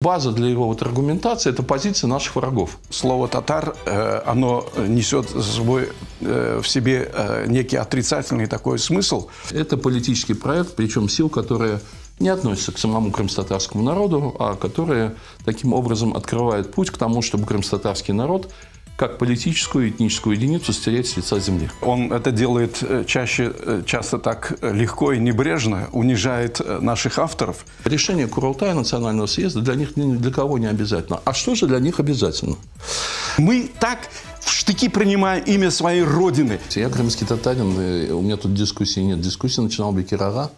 База для его аргументации – это позиция наших врагов. Слово «татар», оно несет в себе некий отрицательный такой смысл. Это политический проект, причем сил, которые не относятся к самому крымско-татарскому народу, а которые таким образом открывают путь к тому, чтобы крымско-татарский народ как политическую и этническую единицу стереть с лица земли. Он это делает часто так легко и небрежно, унижает наших авторов. Решение Курултая Национального съезда для них ни для кого не обязательно. А что же для них обязательно? Мы так в штыки принимаем имя своей родины. Я крымский татарин, у меня тут дискуссии нет. Дискуссия начинал Бекир Ага.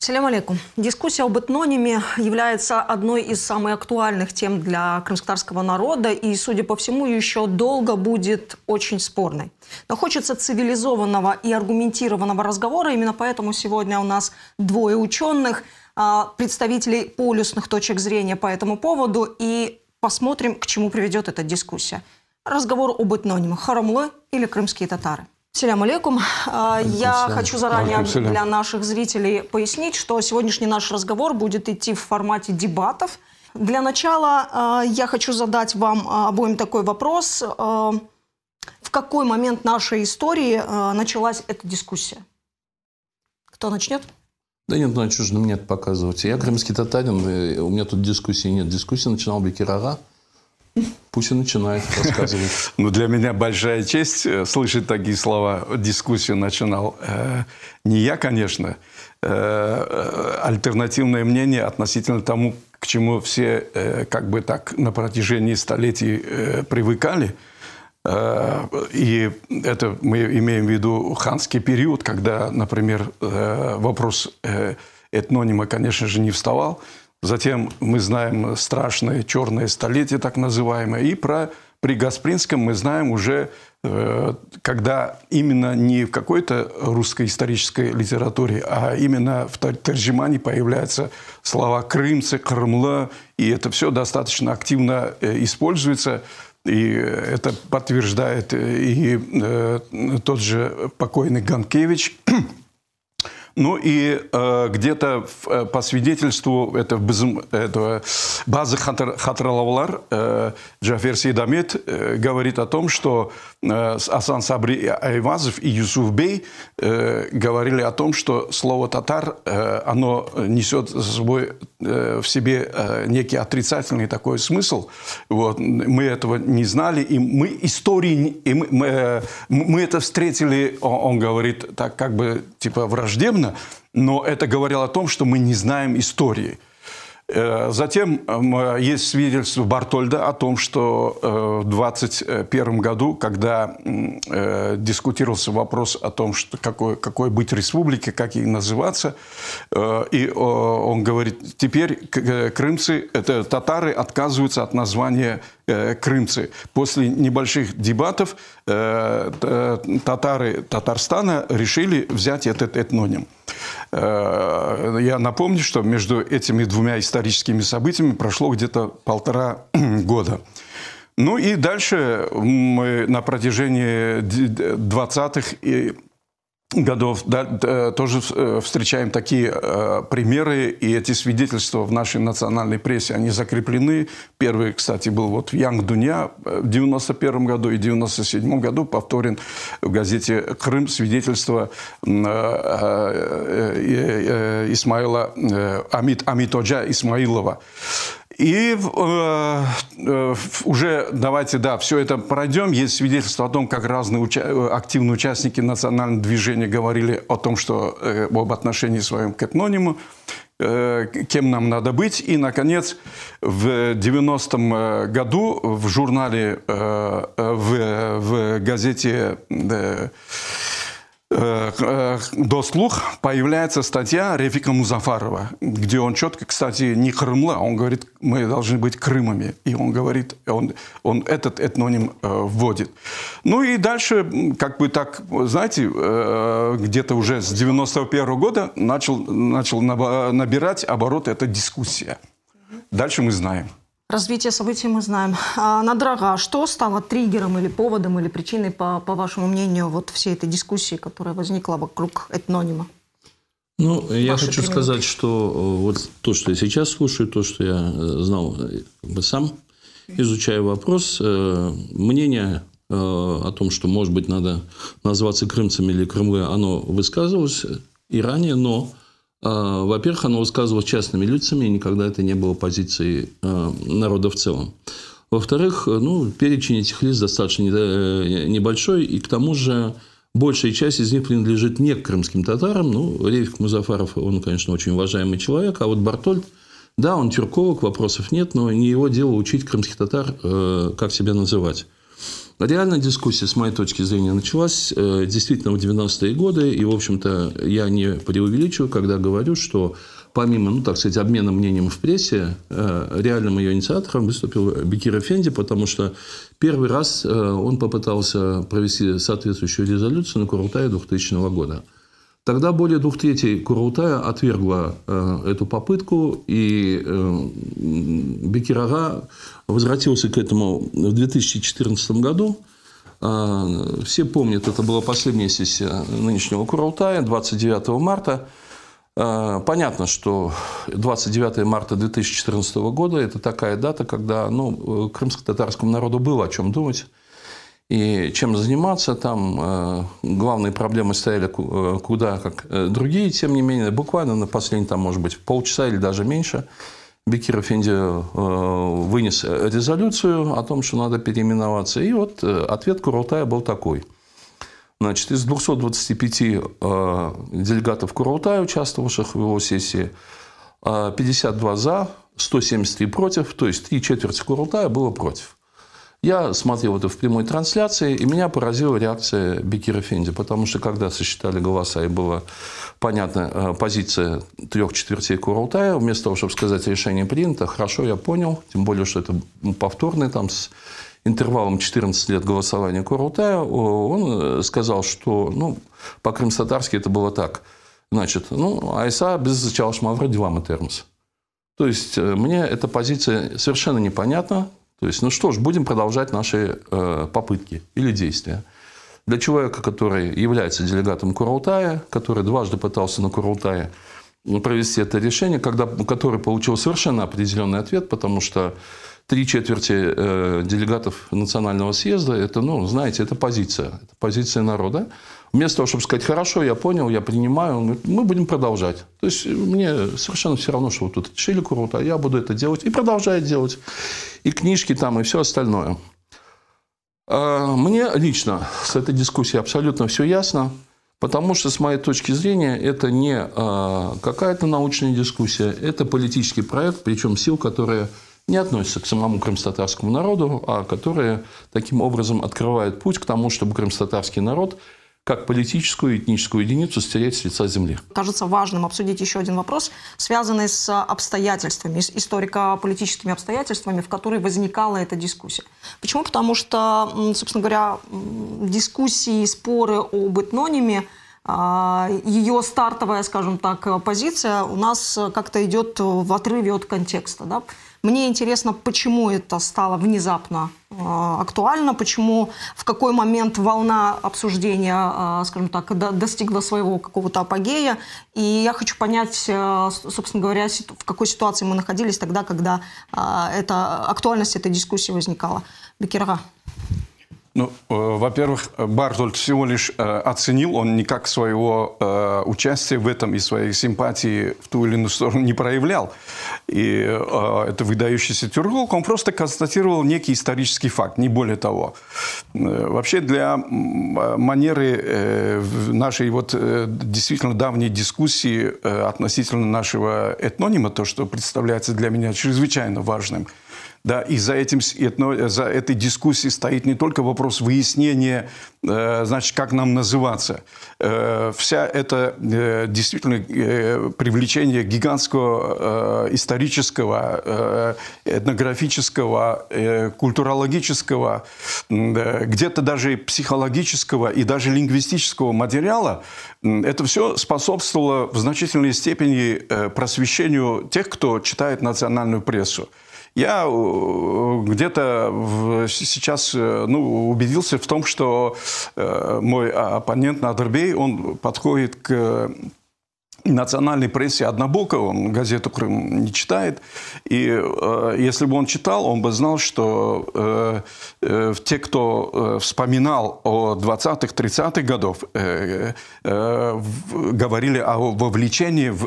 Салям алейкум. Дискуссия об этнониме является одной из самых актуальных тем для крымско-татарского народа и, судя по всему, еще долго будет очень спорной. Но хочется цивилизованного и аргументированного разговора, именно поэтому сегодня у нас двое ученых, представителей полюсных точек зрения по этому поводу, и посмотрим, к чему приведет эта дискуссия. Разговор об этнонимах: харамлы или крымские татары. Салям алейкум. Я хочу заранее для наших зрителей пояснить, что сегодняшний наш разговор будет идти в формате дебатов. Для начала я хочу задать вам обоим такой вопрос. В какой момент нашей истории началась эта дискуссия? Кто начнет? Да нет, ну что же на меня это показывать? Я крымский татарин, у меня тут дискуссии нет. Дискуссия начинал Бекир Ага. Пусть и начинает рассказывать. Ну, для меня большая честь слышать такие слова. Дискуссию начинал не я, конечно. Альтернативное мнение относительно тому, к чему все как бы так на протяжении столетий привыкали. И это мы имеем в виду ханский период, когда, например, вопрос этнонима, конечно же, не вставал. Затем мы знаем страшное черное столетие, так называемое. И при Гаспринском мы знаем уже, когда именно не в какой-то русской исторической литературе, а именно в тарджимане появляются слова «крымцы», «крымлы». И это все достаточно активно используется. И это подтверждает и тот же покойный Ганкевич. Ну и где-то по свидетельству этого базы Хатралавлар Джафер Сейдамет говорит о том, что Асан Сабри Айвазов и Юсуф Бей говорили о том, что слово «татар» оно несет в себе некий отрицательный такой смысл. Вот. Мы этого не знали, и мы это встретили, он говорит, так как бы типа враждебно, но это говорило о том, что мы не знаем истории. Затем есть свидетельство Бартольда о том, что в 1921 году, когда дискутировался вопрос о том, что какой быть республике, как ей называться, и он говорит, теперь крымцы, это татары, отказываются от названия крымцы. После небольших дебатов татары Татарстана решили взять этот этноним. Я напомню, что между этими двумя историческими событиями прошло где-то 1,5 года. Ну и дальше мы на протяжении 20-х годов тоже встречаем такие примеры, и эти свидетельства в нашей национальной прессе, они закреплены. Первый, кстати, был вот в Янг Дуня в 1991 году и в 1997 году повторен в газете «Крым» свидетельство Исмаила Амитоджа Исмаилова. И уже, давайте, да, все это пройдем. Есть свидетельство о том, как разные активные участники национального движения говорили о том, что об отношении своем к этнониму, кем нам надо быть. И, наконец, в 90-м году в журнале, в газете «Дослух» появляется статья Рефика Музафарова, где он четко, кстати, не крымла, он говорит, мы должны быть крымами. И он говорит, он этот этноним вводит. Ну и дальше, как бы так, знаете, где-то уже с 91 года начал набирать оборот эта дискуссия. Дальше мы знаем. Развитие событий мы знаем. Надрага, что стало триггером или поводом, или причиной, по вашему мнению, вот всей этой дискуссии, которая возникла вокруг этнонима? Ну, я хочу сказать, что вот то, что я сейчас слушаю, то, что я знал сам, изучая вопрос, мнение о том, что, может быть, надо назваться крымцами или крымлы, оно высказывалось и ранее, но, во-первых, оно высказывалось частными лицами, и никогда это не было позицией народа в целом. Во-вторых, перечень этих лиц достаточно небольшой, и к тому же большая часть из них принадлежит не к крымским татарам. Рейфик Музафаров, он, конечно, очень уважаемый человек, а вот Бартольд, да, он тюрколог, вопросов нет, но не его дело учить крымских татар, как себя называть. Реальная дискуссия, с моей точки зрения, началась действительно в 90-е годы, и, в общем-то, я не преувеличиваю, когда говорю, что помимо, так сказать, обмена мнением в прессе, реальным ее инициатором выступил Бекир Эфенди, потому что первый раз он попытался провести соответствующую резолюцию на Курултае 2000 года. Тогда более 2/3 Курултая отвергла эту попытку, и Бекир Ага возвратился к этому в 2014 году. Все помнят, это была последняя сессия нынешнего Курултая, 29 марта. Понятно, что 29 марта 2014 года – это такая дата, когда крымско-татарскому народу было о чем думать и чем заниматься. Там главные проблемы стояли куда как другие. Тем не менее, буквально на последние, может быть, полчаса или даже меньше, Бекир Эфенди вынес резолюцию о том, что надо переименоваться. И вот ответ Курултая был такой. Значит, из 225 делегатов Курултая, участвовавших в его сессии, 52 за, 173 против, то есть 3/4 Курултая было против. Я смотрел это в прямой трансляции, и меня поразила реакция Бекира Эфенди, потому что когда сосчитали голоса и была понятна позиция 3/4 Курултая, вместо того, чтобы сказать решение принято, хорошо, я понял, тем более, что это повторный с интервалом 14 лет голосования Курултая, он сказал, что по-крымстатарски это было так. Значит, айса без чалшмавра дилама термос. То есть, мне эта позиция совершенно непонятна. То есть, что ж, будем продолжать наши попытки или действия. Для человека, который является делегатом Курултая, который дважды пытался на Курултае провести это решение, который получил совершенно определенный ответ, потому что 3/4 делегатов национального съезда, это, знаете, это позиция народа. Вместо того, чтобы сказать, хорошо, я понял, я принимаю, мы будем продолжать. То есть, мне совершенно все равно, что вы тут решили Курултай, я буду это делать и продолжаю делать. И книжки там, и все остальное. Мне лично с этой дискуссией абсолютно все ясно, потому что, с моей точки зрения, это не какая-то научная дискуссия, это политический проект, причем сил, которые не относятся к самому крымско-татарскому народу, а которые таким образом открывают путь к тому, чтобы крымско-татарский народ как политическую и этническую единицу стереть с лица земли. Кажется важным обсудить еще один вопрос, связанный с обстоятельствами, с историко-политическими обстоятельствами, в которые возникала эта дискуссия. Почему? Потому что, собственно говоря, дискуссии, споры об этнониме, ее стартовая, скажем так, позиция у нас как-то идет в отрыве от контекста. Да? Мне интересно, почему это стало внезапно актуально, почему, в какой момент волна обсуждения, скажем так, достигла своего какого-то апогея. И я хочу понять, собственно говоря, в какой ситуации мы находились тогда, когда актуальность этой дискуссии возникала. Бекир Ага. Во-первых, Бартольд всего лишь оценил, он никак своего участия в этом и своей симпатии в ту или иную сторону не проявлял. И это выдающийся тюрколог, он просто констатировал некий исторический факт, не более того. Вообще для манеры нашей действительно давней дискуссии относительно нашего этнонима, то, что представляется для меня чрезвычайно важным, да, и за этой дискуссией стоит не только вопрос выяснения, значит, как нам называться. Вся это действительно привлечение гигантского исторического, этнографического, культурологического, где-то даже психологического и даже лингвистического материала, это все способствовало в значительной степени просвещению тех, кто читает национальную прессу. Я где-то сейчас убедился в том, что мой оппонент Надырбей, он подходит к национальной прессе однобоко, он газету «Крым» не читает. И если бы он читал, он бы знал, что те, кто вспоминал о 20-х, 30-х годах, говорили о вовлечении в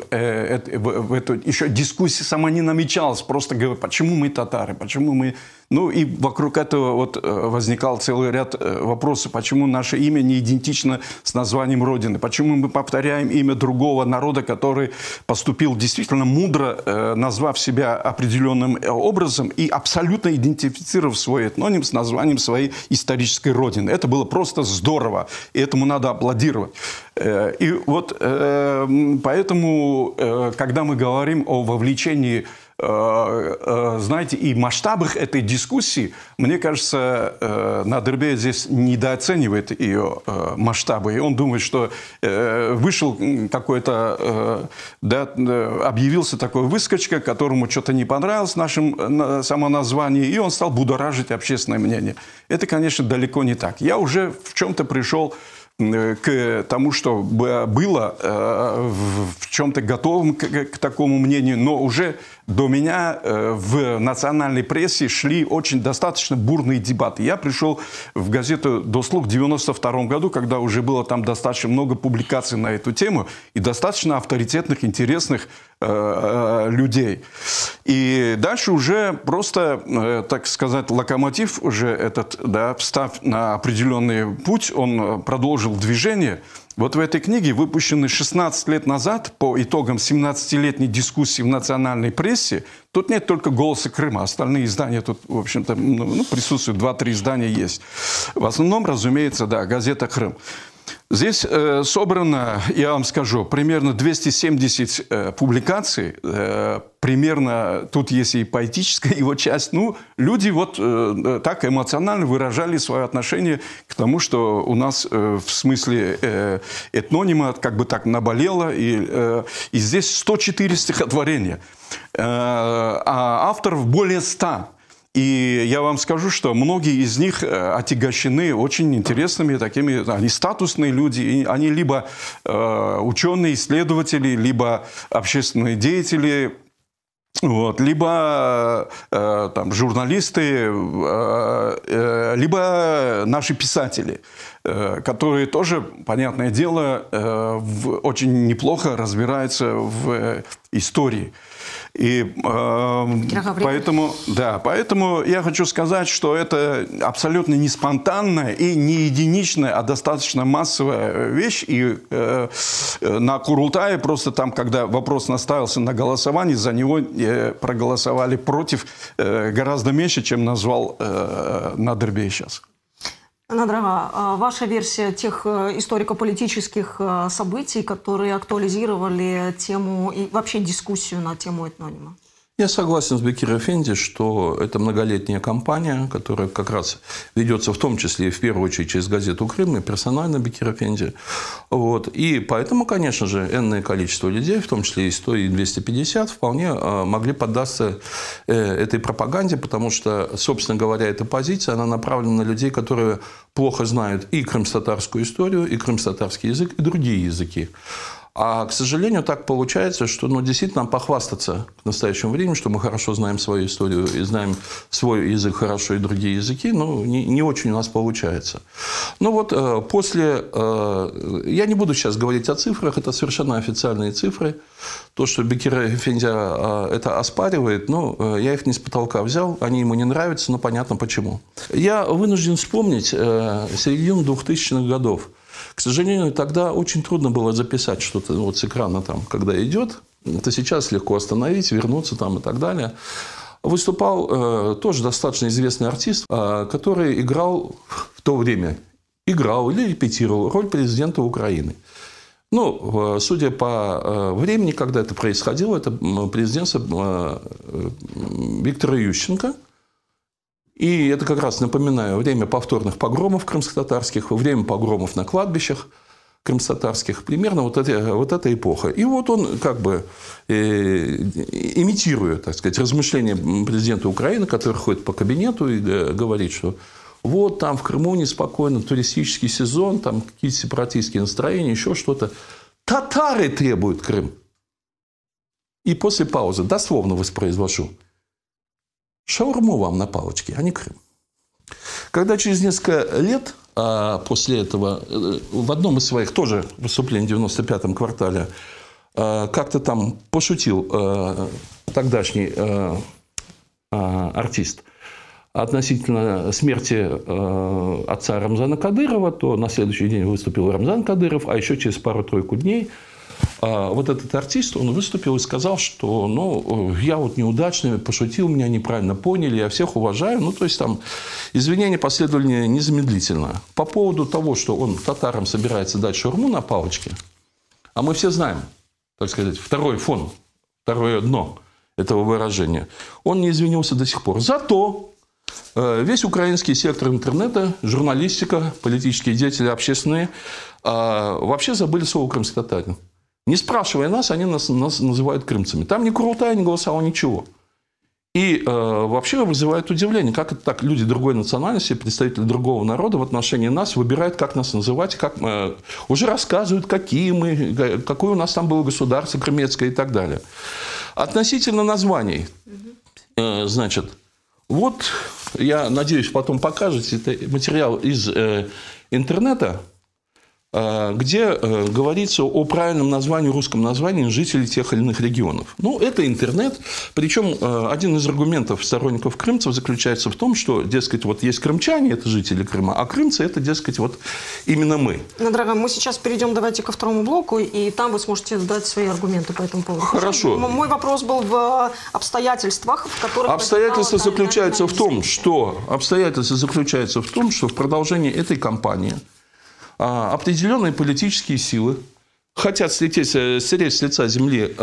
эту еще дискуссия сама не намечалась. Просто говорили, почему мы татары, почему мы... Ну и вокруг этого вот возникал целый ряд вопросов, почему наше имя не идентично с названием Родины, почему мы повторяем имя другого народа, который поступил действительно мудро, назвав себя определенным образом и абсолютно идентифицировав свой этноним с названием своей исторической Родины. Это было просто здорово, и этому надо аплодировать. И вот поэтому, когда мы говорим о вовлечении, знаете, и масштабах этой дискуссии, мне кажется, Надырбей здесь недооценивает ее масштабы. И он думает, что вышел какой-то, объявился такой выскочка, которому что-то не понравилось в нашем самоназвании, и он стал будоражить общественное мнение. Это, конечно, далеко не так. Я уже в чем-то пришел к тому, что было в чем-то готовым к такому мнению, но уже до меня в национальной прессе шли очень достаточно бурные дебаты. Я пришел в газету «Дослух» в 1992 году, когда уже было там достаточно много публикаций на эту тему и достаточно авторитетных, интересных людей. И дальше уже просто, так сказать, локомотив уже этот, встав на определенный путь, он продолжил движение. Вот в этой книге, выпущенной 16 лет назад по итогам 17-летней дискуссии в национальной прессе, тут нет только «Голоса Крыма». Остальные издания тут, в общем-то, присутствуют, 2-3 издания есть. В основном, разумеется, газета «Крым». Здесь собрано, я вам скажу, примерно 270 публикаций. Примерно, тут есть и поэтическая его часть. Люди вот так эмоционально выражали свое отношение к тому, что у нас в смысле этнонима как бы так наболело. И здесь 104 стихотворения. А авторов более 100. И я вам скажу, что многие из них отягощены очень интересными такими, они статусные люди, они либо ученые, исследователи, либо общественные деятели, либо там, журналисты, либо наши писатели, которые тоже, понятное дело, очень неплохо разбираются в истории. И поэтому я хочу сказать, что это абсолютно не спонтанная и не единичная, а достаточно массовая вещь. И на Курултае просто там, когда вопрос наставился на голосование, за него проголосовали против гораздо меньше, чем назвал Надырбей сейчас. Надрага, ваша версия тех историко-политических событий, которые актуализировали тему и вообще дискуссию на тему этнонима? Я согласен с Бекир Эфенди, что это многолетняя кампания, которая как раз ведется в том числе и в первую очередь через газету «Крым» и персонально Бекир Эфенди. И поэтому, конечно же, энное количество людей, в том числе и 100, и 250, вполне могли поддаться этой пропаганде, потому что, собственно говоря, эта позиция, она направлена на людей, которые плохо знают и крымско-татарскую историю, и крымско-татарский язык, и другие языки. А, к сожалению, так получается, что действительно похвастаться к настоящему времени, что мы хорошо знаем свою историю и знаем свой язык хорошо и другие языки, не очень у нас получается. После... Я не буду сейчас говорить о цифрах, это совершенно официальные цифры. То, что Бекир Эфенди это оспаривает, я их не с потолка взял, они ему не нравятся, но понятно почему. Я вынужден вспомнить середину 2000-х годов. К сожалению, тогда очень трудно было записать что-то с экрана, когда идет. Это сейчас легко остановить, вернуться и так далее. Выступал тоже достаточно известный артист, который играл в то время, или репетировал роль президента Украины. Судя по времени, когда это происходило, это президентство Виктора Ющенко. И это как раз, напоминаю, время повторных погромов крымско-татарских, время погромов на кладбищах, крымстатарских, примерно вот эта эпоха. И вот он как бы имитирует, так сказать, размышления президента Украины, который ходит по кабинету и говорит, что вот там в Крыму неспокойно, туристический сезон, там какие-то сепаратистские настроения, еще что-то. Татары требуют Крым. И после паузы, дословно воспроизвожу, шаурму вам на палочке, а не Крым. Когда через несколько лет после этого в одном из своих тоже выступлений в 95-м квартале как-то там пошутил тогдашний артист относительно смерти отца Рамзана Кадырова, то на следующий день выступил Рамзан Кадыров, а еще через пару-тройку дней вот этот артист, он выступил и сказал, что ну, я вот неудачный, пошутил, меня неправильно поняли, я всех уважаю. Ну, то есть, там извинения последовали незамедлительно. По поводу того, что он татарам собирается дать шаурму на палочке, а мы все знаем, так сказать, второй фон, второе дно этого выражения, он не извинился до сих пор. Зато весь украинский сектор интернета, журналистика, политические деятели, общественные, вообще забыли слово «крымский-татарин». Не спрашивая нас, они нас называют крымцами. Там ни Курултай не голосовал, ничего. И вообще вызывает удивление, как это так люди другой национальности, представители другого народа в отношении нас выбирают, как нас называть, как, уже рассказывают, какие мы, какое у нас там было государство крымецкое и так далее. Относительно названий, значит, вот я надеюсь, потом покажете это материал из интернета, где говорится о правильном названии, русском названии жителей тех или иных регионов. Ну, это интернет. Причем один из аргументов сторонников крымцев заключается в том, что, дескать, вот есть крымчане, это жители Крыма, а крымцы – это, дескать, вот именно мы. Ну, дорогая, мы сейчас перейдем, давайте, ко второму блоку, и там вы сможете дать свои аргументы по этому поводу. Хорошо. Мой вопрос был в обстоятельствах, в которых... Обстоятельства заключаются в том, что в продолжении этой кампании определенные политические силы хотят стереть с лица земли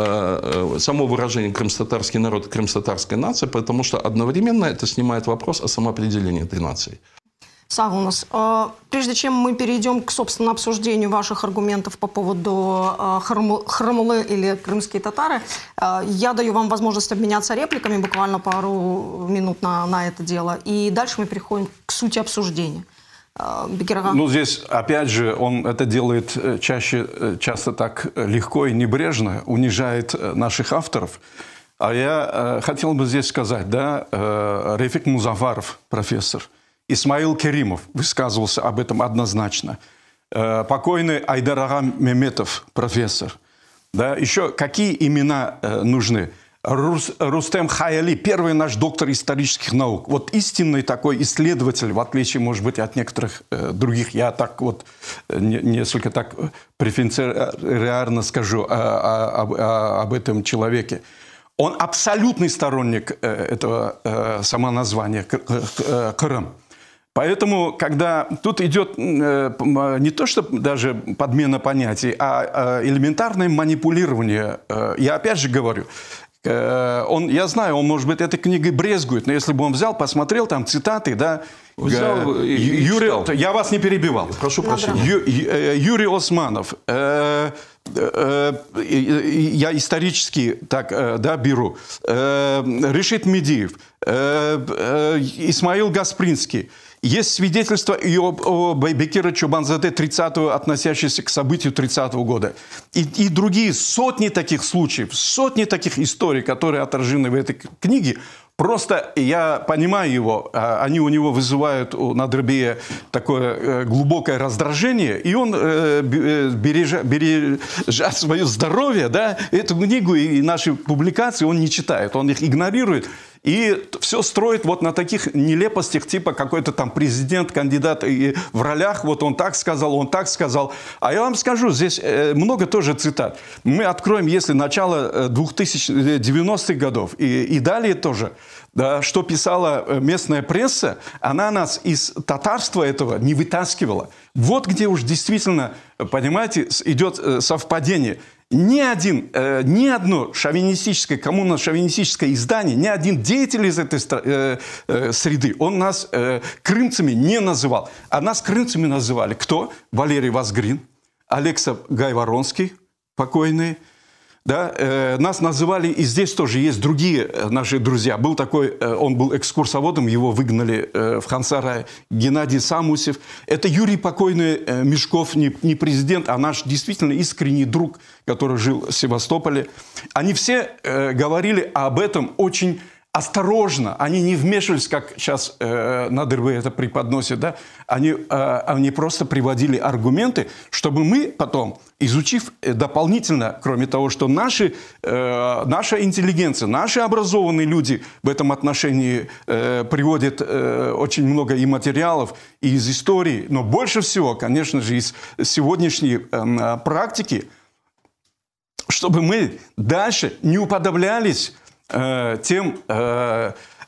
само выражение крымстатарский народ и крымстатарская нация, потому что одновременно это снимает вопрос о самоопределении этой нации. Сагунас, прежде чем мы перейдем к, собственно, обсуждению ваших аргументов по поводу Хырымлы или крымские татары, я даю вам возможность обменяться репликами, буквально пару минут на это дело, и дальше мы переходим к сути обсуждения. Ну, здесь, опять же, он это делает часто так легко и небрежно, унижает наших авторов. А я хотел бы здесь сказать, да, Рефик Музафаров, профессор, Исмаил Керимов высказывался об этом однозначно, покойный Айдарагам Меметов, профессор. Да, еще какие имена нужны? Рустем Хаяли, первый наш доктор исторических наук. Вот истинный такой исследователь, в отличие, может быть, от некоторых других. Я так вот несколько так преференциально скажу об этом человеке. Он абсолютный сторонник этого самоназвания Крым. Поэтому, когда тут идет не то, что даже подмена понятий, а элементарное манипулирование, я опять же говорю, я знаю, он, может быть, этой книгой брезгует, но если бы он взял, посмотрел там цитаты, да, Юрий, я вас не перебивал. Прошу прощения. Юрий Османов, я исторически так, да, беру, Решит Медиев, Исмаил Гаспринский. Есть свидетельства и о Бекира Чубанзаде 30-го, относящиеся к событию 30-го года. И другие сотни таких случаев, сотни таких историй, которые отражены в этой книге. Просто я понимаю его, они у него вызывают у Надрабея такое глубокое раздражение, и он, бережа свое здоровье, да, эту книгу и наши публикации он не читает, он их игнорирует. И все строит вот на таких нелепостях, типа какой-то там президент, кандидат и в ролях, вот он так сказал, он так сказал. А я вам скажу, здесь много тоже цитат. Мы откроем, если начало 2090-х годов и далее тоже, да, что писала местная пресса, она нас из татарства этого не вытаскивала. Вот где уж действительно, понимаете, идет совпадение. Ни одно шовинистическое, коммуно-шовинистическое издание, ни один деятель из этой среды, он нас крымцами не называл. А нас крымцами называли кто? Валерий Вазгрин, Алексов Гайворонский, покойный. Да, нас называли, и здесь тоже есть другие наши друзья. Был такой, он был экскурсоводом, его выгнали в Хан-Сарай, Геннадий Самусев. Это Юрий покойный Мешков, не президент, а наш действительно искренний друг, который жил в Севастополе. Они все говорили об этом очень осторожно. Они не вмешивались, как сейчас Надырбе это преподносит. Да? Они просто приводили аргументы, чтобы мы потом, изучив дополнительно, кроме того, что наша интеллигенция, наши образованные люди в этом отношении приводят очень много и материалов, и из истории, но больше всего, конечно же, из сегодняшней практики, чтобы мы дальше не уподоблялись тем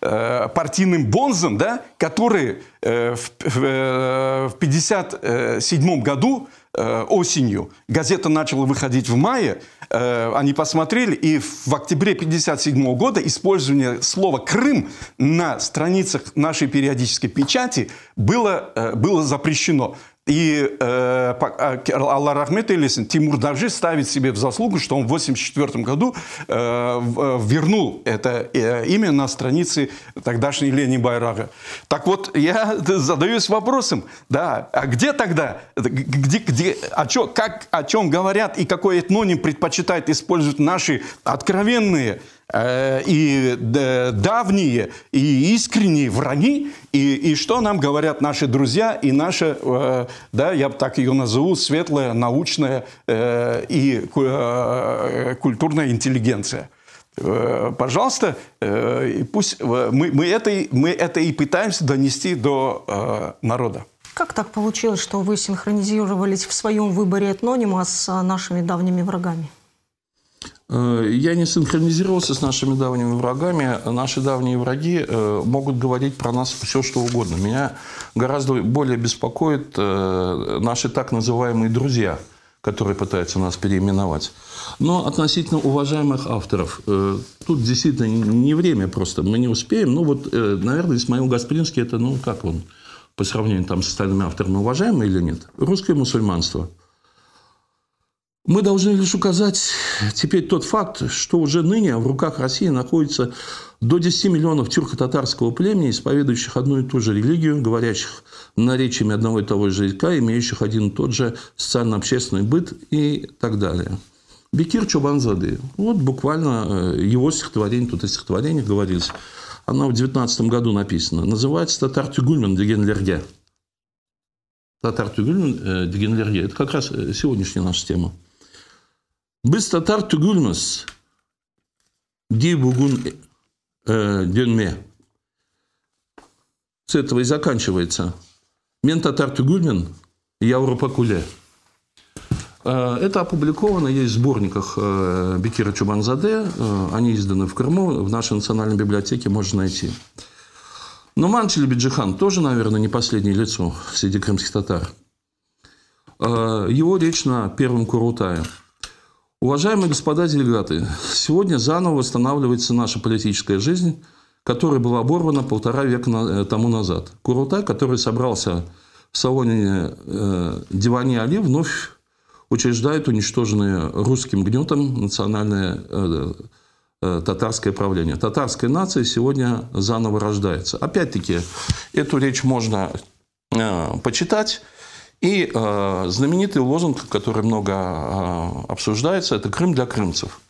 партийным бонзам, да, которые в 1957 году осенью, газета начала выходить в мае, они посмотрели, и в октябре 1957 года использование слова «Крым» на страницах нашей периодической печати было запрещено. И Аллах рахмет эйлесин, Тимур Навжи ставит себе в заслугу, что он в 1984 году вернул это имя на странице тогдашней Лени Байрага. Так вот, я задаюсь вопросом, да, а где тогда, о чем говорят и какой этноним предпочитают использовать наши откровенные и давние, и искренние враги, и что нам говорят наши друзья и наша, да, я так ее назову, светлая, научная и культурная интеллигенция. Пожалуйста, пусть мы это и пытаемся донести до народа. Как так получилось, что вы синхронизировались в своем выборе этнонима с нашими давними врагами? Я не синхронизировался с нашими давними врагами. Наши давние враги могут говорить про нас все, что угодно. Меня гораздо более беспокоят наши так называемые друзья, которые пытаются нас переименовать. Но относительно уважаемых авторов, тут действительно не время просто, мы не успеем. Ну вот, наверное, Исмаил Гаспринский, это, ну как он, по сравнению там с остальными авторами, уважаемый или нет? Русское мусульманство. Мы должны лишь указать теперь тот факт, что уже ныне в руках России находится до 10 миллионов тюрко-татарского племени, исповедующих одну и ту же религию, говорящих наречиями одного и того же языка, имеющих один и тот же социально-общественный быт и так далее. Бекир Чобанзаде. Вот буквально его стихотворение, тут о стихотворениях говорилось. Оно в 19 году написано. Называется «Татар Тюгульмен Дегенлерге». Татар Тюгульмен Дегенлерге. Это как раз сегодняшняя наша тема. Біз татар түгілміз, дей бүгін дөнме. С этого и заканчивается. Мен татар түгілмен, Европа куле. Это опубликовано, есть в сборниках Бекира Чобанзаде. Они изданы в Крыму, в нашей национальной библиотеке можно найти. Но Манчили Биджихан тоже, наверное, не последнее лицо среди крымских татар. Его речь на первом Курултае. Уважаемые господа делегаты, сегодня заново восстанавливается наша политическая жизнь, которая была оборвана 1,5 века тому назад. Курултай, который собрался в салоне Дивани Али, вновь учреждает уничтоженное русским гнетом национальное татарское правление. Татарская нация сегодня заново рождается. Опять-таки, эту речь можно почитать. И знаменитый лозунг, который много обсуждается, это «Крым для крымцев».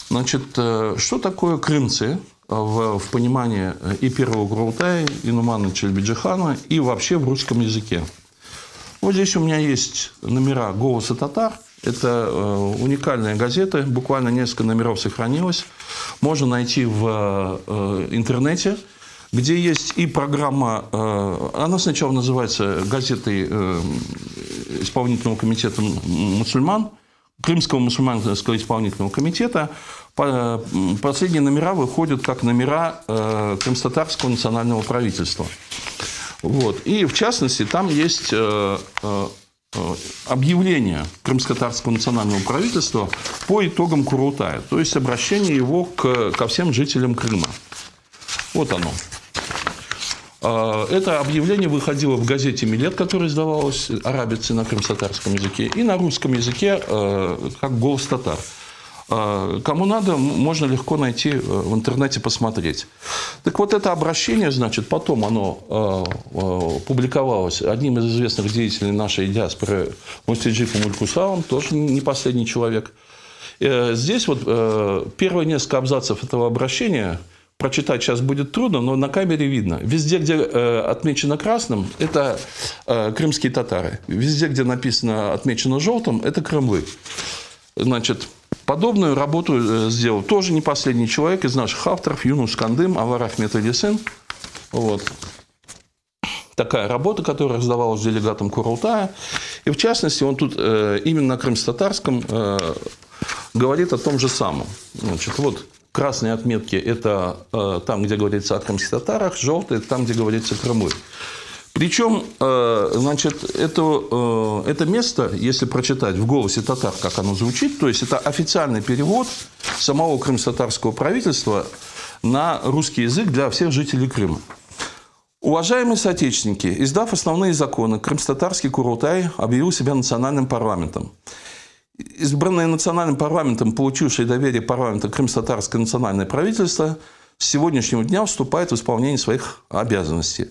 Значит, что такое крымцы в понимании и первого Курултая, и Нумана Челебиджихана, и вообще в русском языке? Вот здесь у меня есть номера «Голоса татар». Это уникальная газета, буквально несколько номеров сохранилось. Можно найти в интернете, где есть и программа, она сначала называется газетой исполнительного комитета мусульман, Крымского мусульманского исполнительного комитета. Последние номера выходят как номера крымско-татарского национального правительства. Вот. И в частности, там есть объявление крымско-татарского национального правительства по итогам Курултая, то есть обращение его ко всем жителям Крыма. Вот оно. Это объявление выходило в газете «Милет», которая издавалась арабицей на крымско-татарском языке, и на русском языке как «Голос татар». Кому надо, можно легко найти в интернете, посмотреть. Так вот, это обращение, значит, потом оно публиковалось одним из известных деятелей нашей диаспоры, Мустаджифом Улькусалом, тоже не последний человек. Здесь вот первые несколько абзацев этого обращения прочитать сейчас будет трудно, но на камере видно. Везде, где отмечено красным, это крымские татары. Везде, где написано отмечено желтым, это крымлы. Значит, подобную работу сделал тоже не последний человек из наших авторов, Юнус Кандым, Авар Ахмет Элисен. Вот. Такая работа, которая раздавалась делегатам Курултая. И в частности, он тут именно на крымско-татарском говорит о том же самом. Значит, вот красные отметки – это там, где говорится о крымских татарах, желтые – там, где говорится крымлы. Причем, значит, это место, если прочитать в «Голосе татар», как оно звучит, то есть это официальный перевод самого крымско-татарского правительства на русский язык для всех жителей Крыма. Уважаемые соотечественники, издав основные законы, крымско-татарский Курултай объявил себя национальным парламентом. Избранное национальным парламентом, получившее доверие парламента крымско-татарское национальное правительство, с сегодняшнего дня вступает в исполнение своих обязанностей.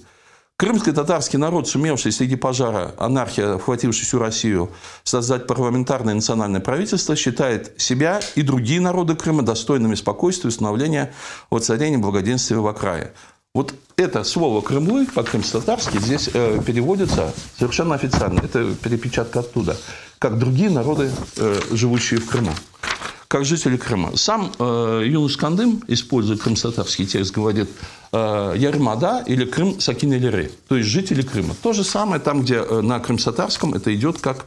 Крымско-татарский народ, сумевший среди пожара анархии, охватившей всю Россию, создать парламентарное национальное правительство, считает себя и другие народы Крыма достойными спокойствия и установления воцарения благоденствия в крае. Вот это слово «крымлы» по-крымско-татарски здесь переводится совершенно официально. Это перепечатка оттуда. Как другие народы, живущие в Крыму. Как жители Крыма. Сам Юнус Кандым использует крымско-татарский текст, говорит «Ярмада» или «Крым Сакин Элире», то есть жители Крыма. То же самое там, где на крымско-татарском это идет как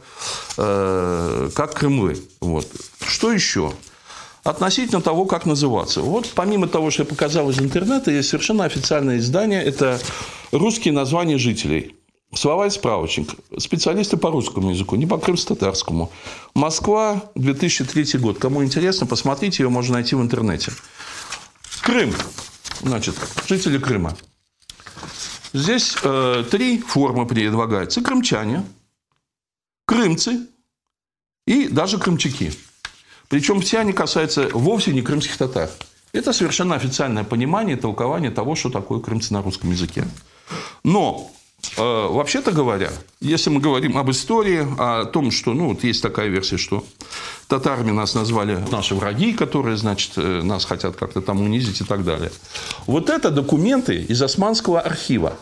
крымлы. Вот. Что еще? Относительно того, как называться. Вот помимо того, что я показал из интернета, есть совершенно официальное издание. Это русские названия жителей. Слова и справочник. Специалисты по русскому языку, не по крымско-татарскому. Москва, 2003 год. Кому интересно, посмотрите, ее можно найти в интернете. Крым. Значит, жители Крыма. Здесь 3 формы предлагаются. Крымчане, крымцы и даже крымчаки. Причем все они касаются вовсе не крымских татар. Это совершенно официальное понимание и толкование того, что такое крымцы на русском языке. Но, вообще-то говоря, если мы говорим об истории, о том, что, ну, вот есть такая версия, что татарами нас назвали наши враги, которые, значит, нас хотят как-то там унизить и так далее. Вот это документы из Османского архива.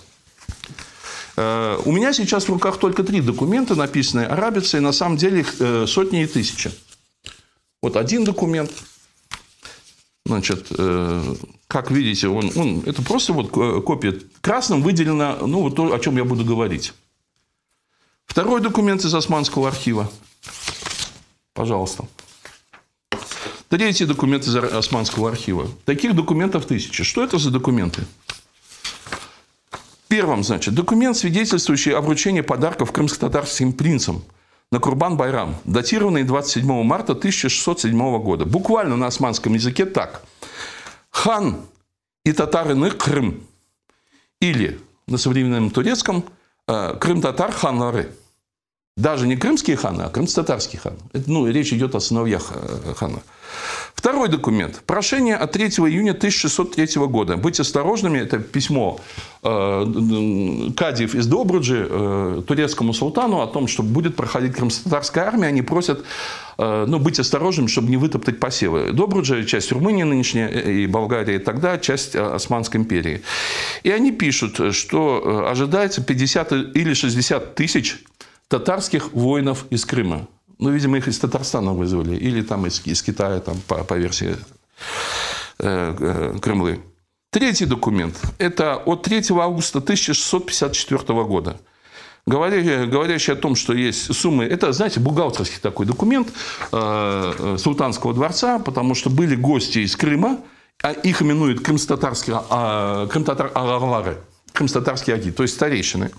У меня сейчас в руках только 3 документа, написанные арабицей, на самом деле их сотни и тысячи. Вот один документ, значит, как видите, это просто вот копия. Красным выделено, ну, вот то, о чем я буду говорить. Второй документ из Османского архива. Пожалуйста. Третий документ из Османского архива. Таких документов 1000. Что это за документы? Первым, значит, документ, свидетельствующий о вручении подарков крымско-татарским принцам на Курбан-Байрам, датированный 27 марта 1607 года. Буквально на османском языке так. Хан и татарины Крым. Или на современном турецком Крым-татар ханлары. Даже не крымские ханы, а крымско-татарские ханы. Ну, речь идет о сыновьях хана. Второй документ. Прошение от 3 июня 1603 года. Быть осторожными. Это письмо кадиев из Добруджи турецкому султану о том, что будет проходить крымско-татарская армия. Они просят быть осторожными, чтобы не вытоптать посевы. Добруджа – часть Румынии нынешняя, и Болгарии тогда, часть Османской империи. И они пишут, что ожидается 50 или 60 тысяч татарских воинов из Крыма. Ну, видимо, их из Татарстана вызвали. Или там из Китая, там, по версии Крымлы. Третий документ. Это от 3 августа 1654 года. Говорящий о том, что есть суммы. Это, знаете, бухгалтерский такой документ Султанского дворца, потому что были гости из Крыма, а их именуют крым-татар-агалары. Крым-татарские аги, то есть старейшины.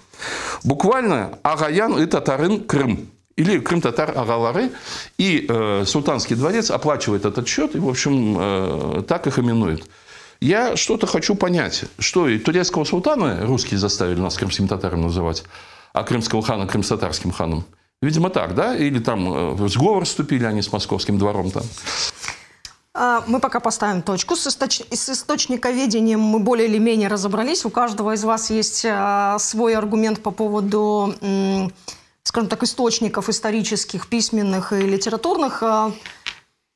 Буквально Агаян и татарын Крым. Или крым-татар-агалары. И Султанский дворец оплачивает этот счет. И, в общем, так их именует. Я что-то хочу понять. Что, и турецкого султана русские заставили нас крымскими татарами называть, а крымского хана крымско-татарским ханом? Видимо, так, да? Или там в сговор вступили они с московским двором там? Мы пока поставим точку. С источниковедением мы более или менее разобрались. У каждого из вас есть свой аргумент по поводу, скажем так, источников исторических, письменных и литературных.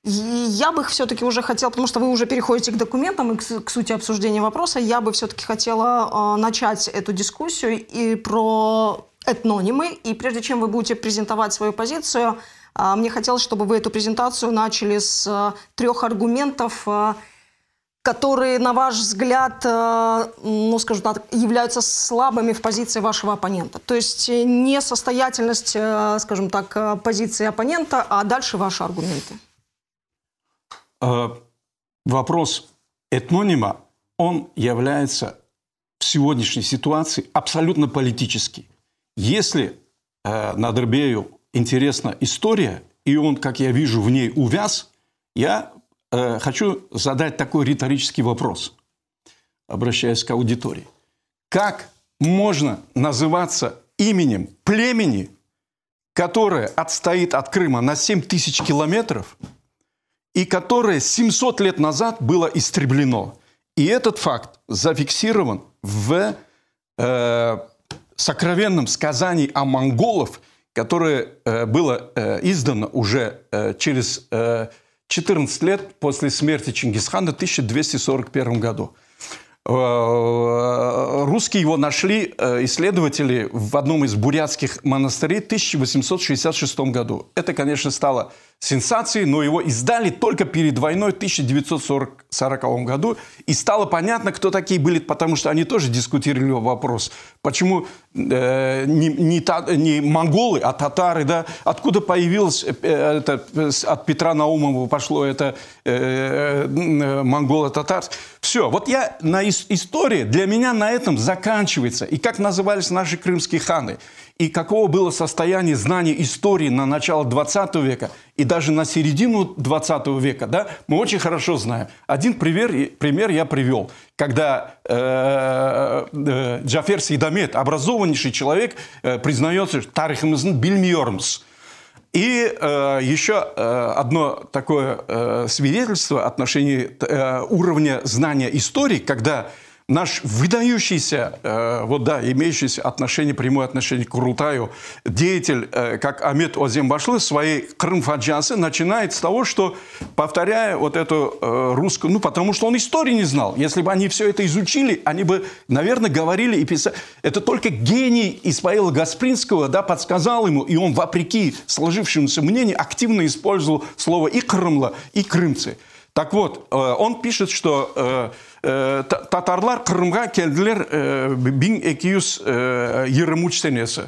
И я бы все-таки уже хотела, потому что вы уже переходите к документам и к сути обсуждения вопроса, я бы все-таки хотела начать эту дискуссию и про этнонимы. И прежде чем вы будете презентовать свою позицию, мне хотелось, чтобы вы эту презентацию начали с 3 аргументов, которые, на ваш взгляд, ну, скажем так, являются слабыми в позиции вашего оппонента. То есть несостоятельность, скажем так, позиции оппонента, а дальше ваши аргументы. Вопрос этнонима, он является в сегодняшней ситуации абсолютно политический. Если Надырбею интересна история, и он, как я вижу, в ней увяз, я хочу задать такой риторический вопрос, обращаясь к аудитории. Как можно называться именем племени, которое отстоит от Крыма на 7000 километров, и которое 700 лет назад было истреблено? И этот факт зафиксирован в сокровенном сказании о монголах, которое было издано уже через 14 лет после смерти Чингисхана в 1241 году. Русские его нашли, исследователи, в одном из бурятских монастырей в 1866 году. Это, конечно, стало сенсацией, но его издали только перед войной в 1940 году. И стало понятно, кто такие были, потому что они тоже дискутировали вопрос, почему не монголы, а татары, да? Откуда появилось, от Петра Наумова пошло это монголо-татар. Все, вот я на истории для меня на этом заканчивается. И как назывались наши крымские ханы, и каково было состояние знаний истории на начало 20 века и даже на середину 20 века, да, мы очень хорошо знаем. Один пример я привел, когда Джафер Сейдамет, образованнейший человек, признается, что тарихымыздың билмейміз. И еще одно такое свидетельство отношении уровня знания истории, когда наш выдающийся, вот да, имеющийся прямое отношение к Курултаю деятель, как Ахмет Озенбашлы, в своей Крым-фаджиасы начинает с того, что, повторяя вот эту русскую, ну, потому что он истории не знал. Если бы они все это изучили, они бы, наверное, говорили и писали. Это только гений Исмаила Гаспринского, да, подсказал ему, и он, вопреки сложившемуся мнению, активно использовал слово и крымла, и крымцы. Так вот, он пишет, что татарлар Крымға келділер 1223 сенесі.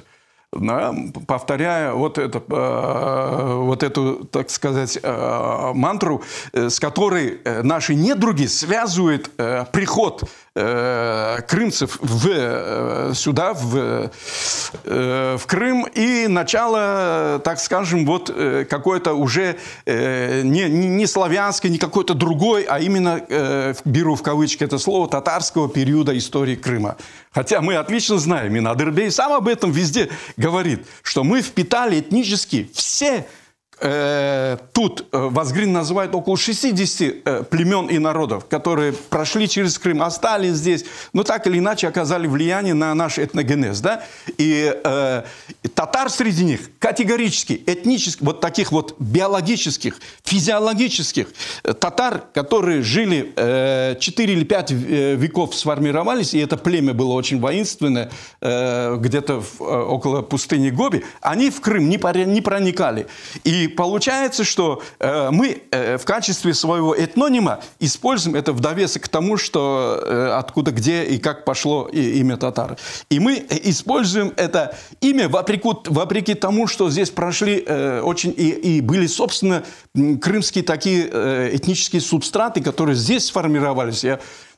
Повторяя вот эту, так сказать, мантру, с которой наши недруги связывают приход крымцев сюда, в Крым, и начало, так скажем, вот какой-то уже не славянский, не какой-то другой, а именно, беру в кавычки это слово, татарского периода истории Крыма. Хотя мы отлично знаем, и Надырбей сам об этом везде говорит, что мы впитали этнически все, тут Вазгрин называет около 60 племен и народов, которые прошли через Крым, остались здесь, но так или иначе оказали влияние на наш этногенез. Да? И татар среди них категорически, этнически, вот таких вот биологических, физиологических татар, которые жили 4 или 5 веков, сформировались, и это племя было очень воинственное, где-то около пустыни Гоби, они в Крым не проникали. И получается, что мы в качестве своего этнонима используем это в довесок к тому, что откуда, где и как пошло имя татар. И мы используем это имя вопреки тому, что здесь прошли очень и были, собственно, крымские такие этнические субстраты, которые здесь сформировались.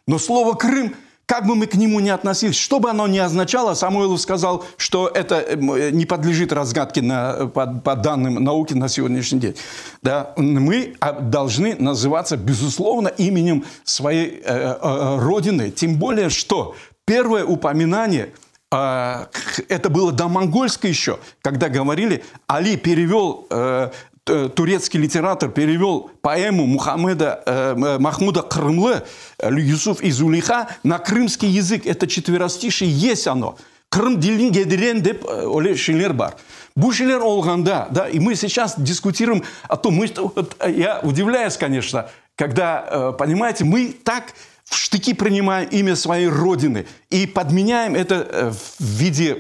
Но слово «Крым» Как бы мы к нему ни относились, что бы оно ни означало, Самойлов сказал, что это не подлежит разгадке по данным науки на сегодняшний день. Да? Мы должны называться, безусловно, именем своей родины. Тем более, что первое упоминание, это было до монгольской еще, когда говорили, Али перевел... турецкий литератор перевел поэму Махмуда Крымлы «Юсуф и Зулейха» на крымский язык. Это четверостишие, есть оно. Крым дилин гедерен деп оле шилер бар. Бу шилер олганда, да, и мы сейчас дискутируем о том, я удивляюсь, конечно, когда, понимаете, мы так в штыки принимаем имя своей родины и подменяем это в виде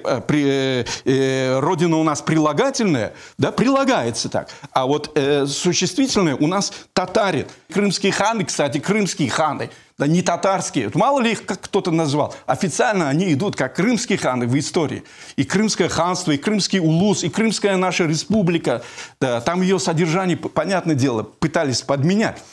родина у нас прилагательная, да, прилагается так. А вот существительное у нас татарин. Крымские ханы, кстати, крымские ханы, да, не татарские. Мало ли их как кто-то назвал. Официально они идут как крымские ханы в истории. И крымское ханство, и крымский улус, и крымская наша республика. Да, там ее содержание, понятное дело, пытались подменять.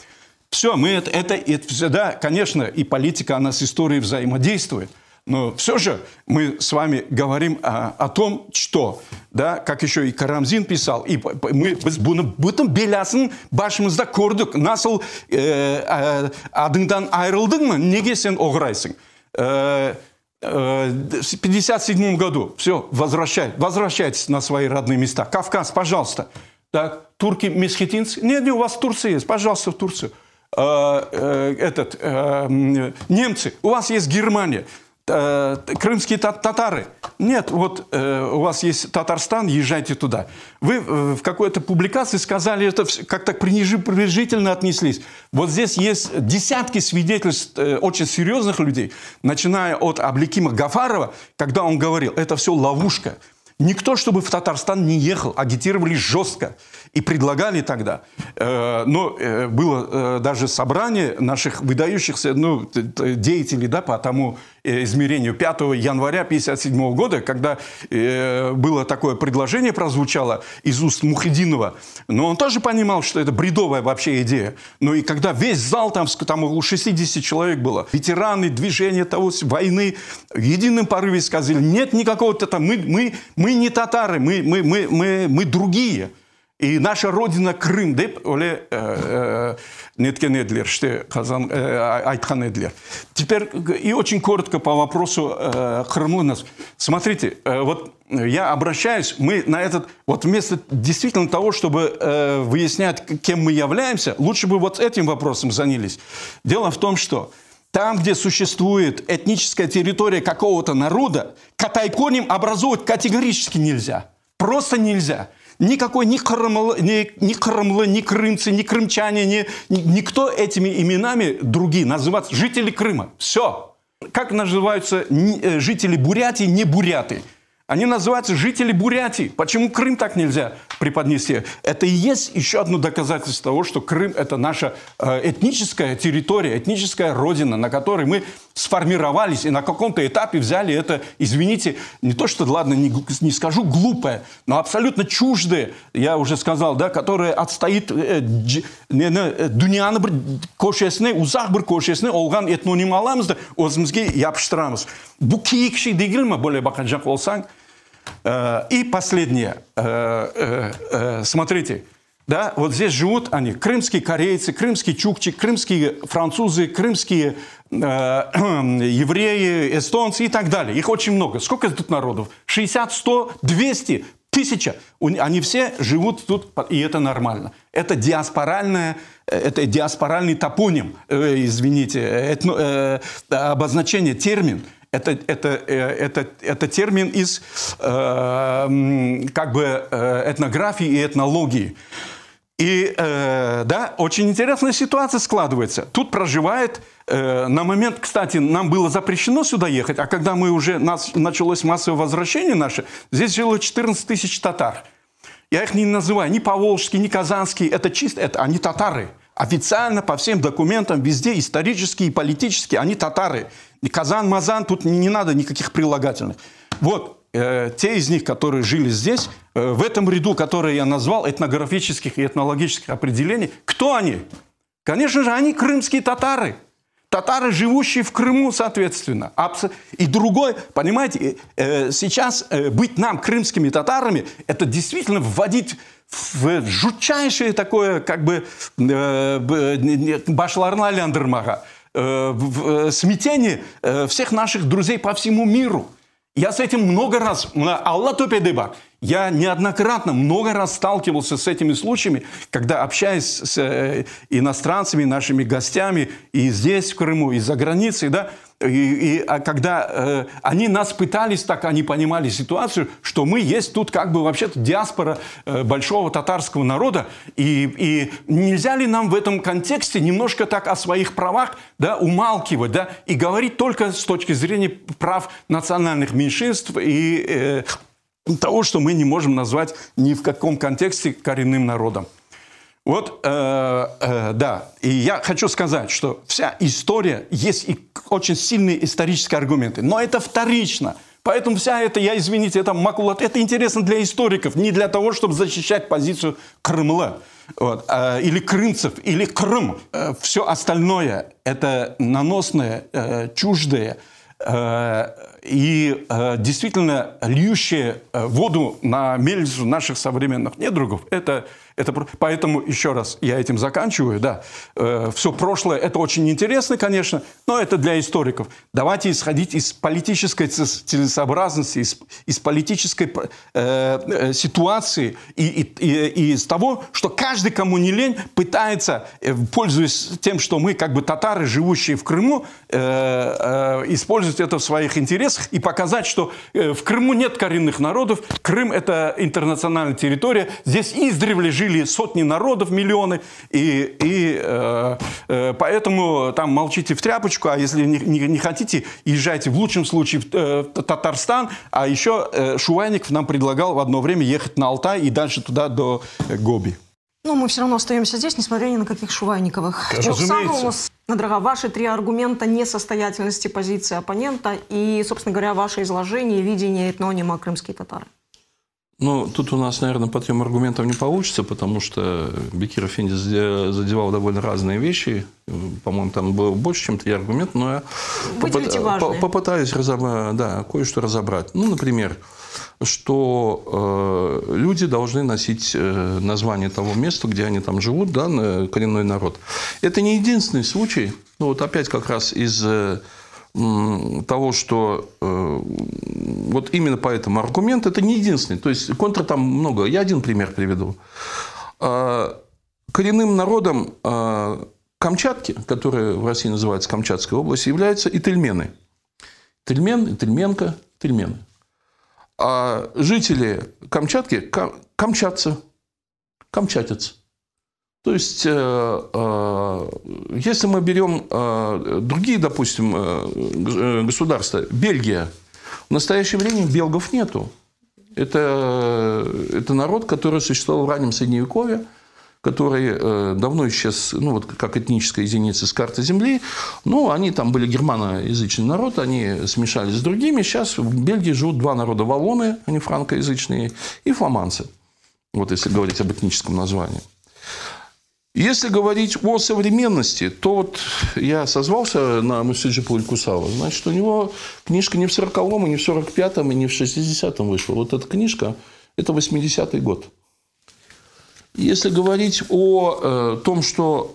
Все, мы это всегда, конечно, и политика, она с историей взаимодействует. Но все же мы с вами говорим о том, что, да, как еще и Карамзин писал, и мы бұтын беласын башымызда көрдік, насыл адыңдан айрылдың ма, неге сен оғырайсың? В 1957 году, все, возвращайтесь на свои родные места. Кавказ, пожалуйста. Так, турки, месхетинцы, нет, у вас Турция есть, пожалуйста, в Турцию. Немцы, у вас есть Германия, крымские татары, нет, вот у вас есть Татарстан, езжайте туда. Вы в какой-то публикации сказали, это как-то пренебрежительно отнеслись. Вот здесь есть десятки свидетельств очень серьезных людей, начиная от Абликима Гафарова, когда он говорил, это все ловушка. Никто, чтобы в Татарстан не ехал, агитировали жестко и предлагали тогда. Но было даже собрание наших выдающихся деятелей, да, по тому измерению 5 января 1957 года, когда было такое предложение, прозвучало из уст Мухиддинова. Но он тоже понимал, что это бредовая вообще идея. Но и когда весь зал, там около 60 человек было, ветераны движения того, войны, в едином порыве сказали, нет никакого мы не татары, мы другие. И наша родина Крым, деп оле неткен эдлер, что айтхан эдлер. Теперь и очень коротко по вопросу Крымлы. Смотрите, вот я обращаюсь, мы на этот, вот вместо действительно того, чтобы выяснять, кем мы являемся, лучше бы вот этим вопросом занялись. Дело в том, что там, где существует этническая территория какого-то народа, катайконим образовывать категорически нельзя. Просто нельзя. Никакой ни крымлы, ни крымцы, ни крымчане, никто этими именами другие называться. Жители Крыма. Все. Как называются жители Бурятии, не буряты? Они называются жители Бурятии. Почему Крым так нельзя преподнести? Это и есть еще одно доказательство того, что Крым – это наша этническая территория, этническая родина, на которой мы сформировались и на каком-то этапе взяли это, извините, не то что, ладно, не скажу глупое, но абсолютно чуждое, я уже сказал, да, которое отстоит дүнияны бір көшесіне, ұзақ бір көшесіне олған этноним аламыз да өзімізге yapıştıramыз. Бұл кейікші дегіл ме, более бақанжақ болсаң? И последнее. Смотрите, да, вот здесь живут они, крымские корейцы, крымские чукчи, крымские французы, крымские евреи, эстонцы и так далее. Их очень много. Сколько тут народов? 60, 100, 200, 1000. Они все живут тут, и это нормально. Это диаспоральный топоним, извините, обозначение, термин. Это термин из как бы этнографии и этнологии. И да, очень интересная ситуация складывается. Тут проживает, на момент, кстати, нам было запрещено сюда ехать, а когда мы уже, началось массовое возвращение наше, здесь жило 14 тысяч татар. Я их не называю ни поволжские, ни казанские, это чисто, они татары. Официально, по всем документам, везде, исторические и политические, они татары. И Казан, Мазан, тут не надо никаких прилагательных. Вот те из них, которые жили здесь, в этом ряду, который я назвал, этнографических и этнологических определений, кто они? Конечно же, они крымские татары. татары, живущие в Крыму, соответственно. И другой, понимаете, сейчас быть нам, крымскими татарами, это действительно вводить в жутчайшее такое, как бы, башларна ляндермага, смятение всех наших друзей по всему миру. Я с этим много раз, Алла топедеба, я неоднократно много раз сталкивался с этими случаями, когда, общаясь с иностранцами, нашими гостями и здесь, в Крыму, и за границей, да, когда они нас пытались, так они понимали ситуацию, что мы есть тут как бы вообще-то диаспора большого татарского народа, и нельзя ли нам в этом контексте немножко так о своих правах, да, умалкивать, да, и говорить только с точки зрения прав национальных меньшинств и того, что мы не можем назвать ни в каком контексте коренным народом. Вот, да, и я хочу сказать, что вся история, есть и очень сильные исторические аргументы, но это вторично. Поэтому вся эта, извините, это макулат, это интересно для историков, не для того, чтобы защищать позицию Крымла, вот, или крымцев, или Крым. Все остальное – это наносное, чуждое, и действительно льющие воду на мельницу наших современных недругов. Поэтому, еще раз, я этим заканчиваю. Да. Все прошлое – это очень интересно, конечно, но это для историков. Давайте исходить из политической целесообразности, из политической ситуации и из того, что каждый, кому не лень, пытается, пользуясь тем, что мы как бы татары, живущие в Крыму, использовать это в своих интересах и показать, что в Крыму нет коренных народов, Крым – это интернациональная территория, здесь издревле жили сотни народов, миллионы, и поэтому там молчите в тряпочку, а если не хотите, езжайте в лучшем случае в Татарстан, а еще Шувайников нам предлагал в одно время ехать на Алтай и дальше туда до Гоби. Но мы все равно остаемся здесь, несмотря ни на каких Шувайниковых. Разумеется. Дорога, ваши три аргумента несостоятельности позиции оппонента и, собственно говоря, ваше изложение, видение этнонима «Крымские татары». Ну, тут у нас, наверное, по трем аргументам не получится, потому что Бекир Эфенди задевал довольно разные вещи. По-моему, там было больше, чем 3 аргумента, но я попытаюсь кое-что разобрать. Ну, например, что люди должны носить название того места, где они там живут, да, коренной народ. Это не единственный случай, ну, вот опять как раз из того, что вот именно по этому аргументу, это не единственный. То есть контр там много. Я один пример приведу. Коренным народом Камчатки, которые в России называются Камчатской областью, являются ительмены. Ительмен, ительменка, ительмены. А жители Камчатки – камчатцы, камчатец. То есть, если мы берем другие, допустим, государства, Бельгия, в настоящее время белгов нету. Это народ, который существовал в раннем Средневековье, который давно исчез, ну, вот как этническая единица с карты Земли. Но они там были германоязычный народ, они смешались с другими. Сейчас в Бельгии живут 2 народа – валлоны, они франкоязычные, и фламандцы. Вот если говорить об этническом названии. Если говорить о современности, то вот я созвался на Мусиджи Пулькусава, значит, у него книжка не в 40-м, и не в 45-м, и не в 60-м вышла. Вот эта книжка – это 80-й год. Если говорить о том, что,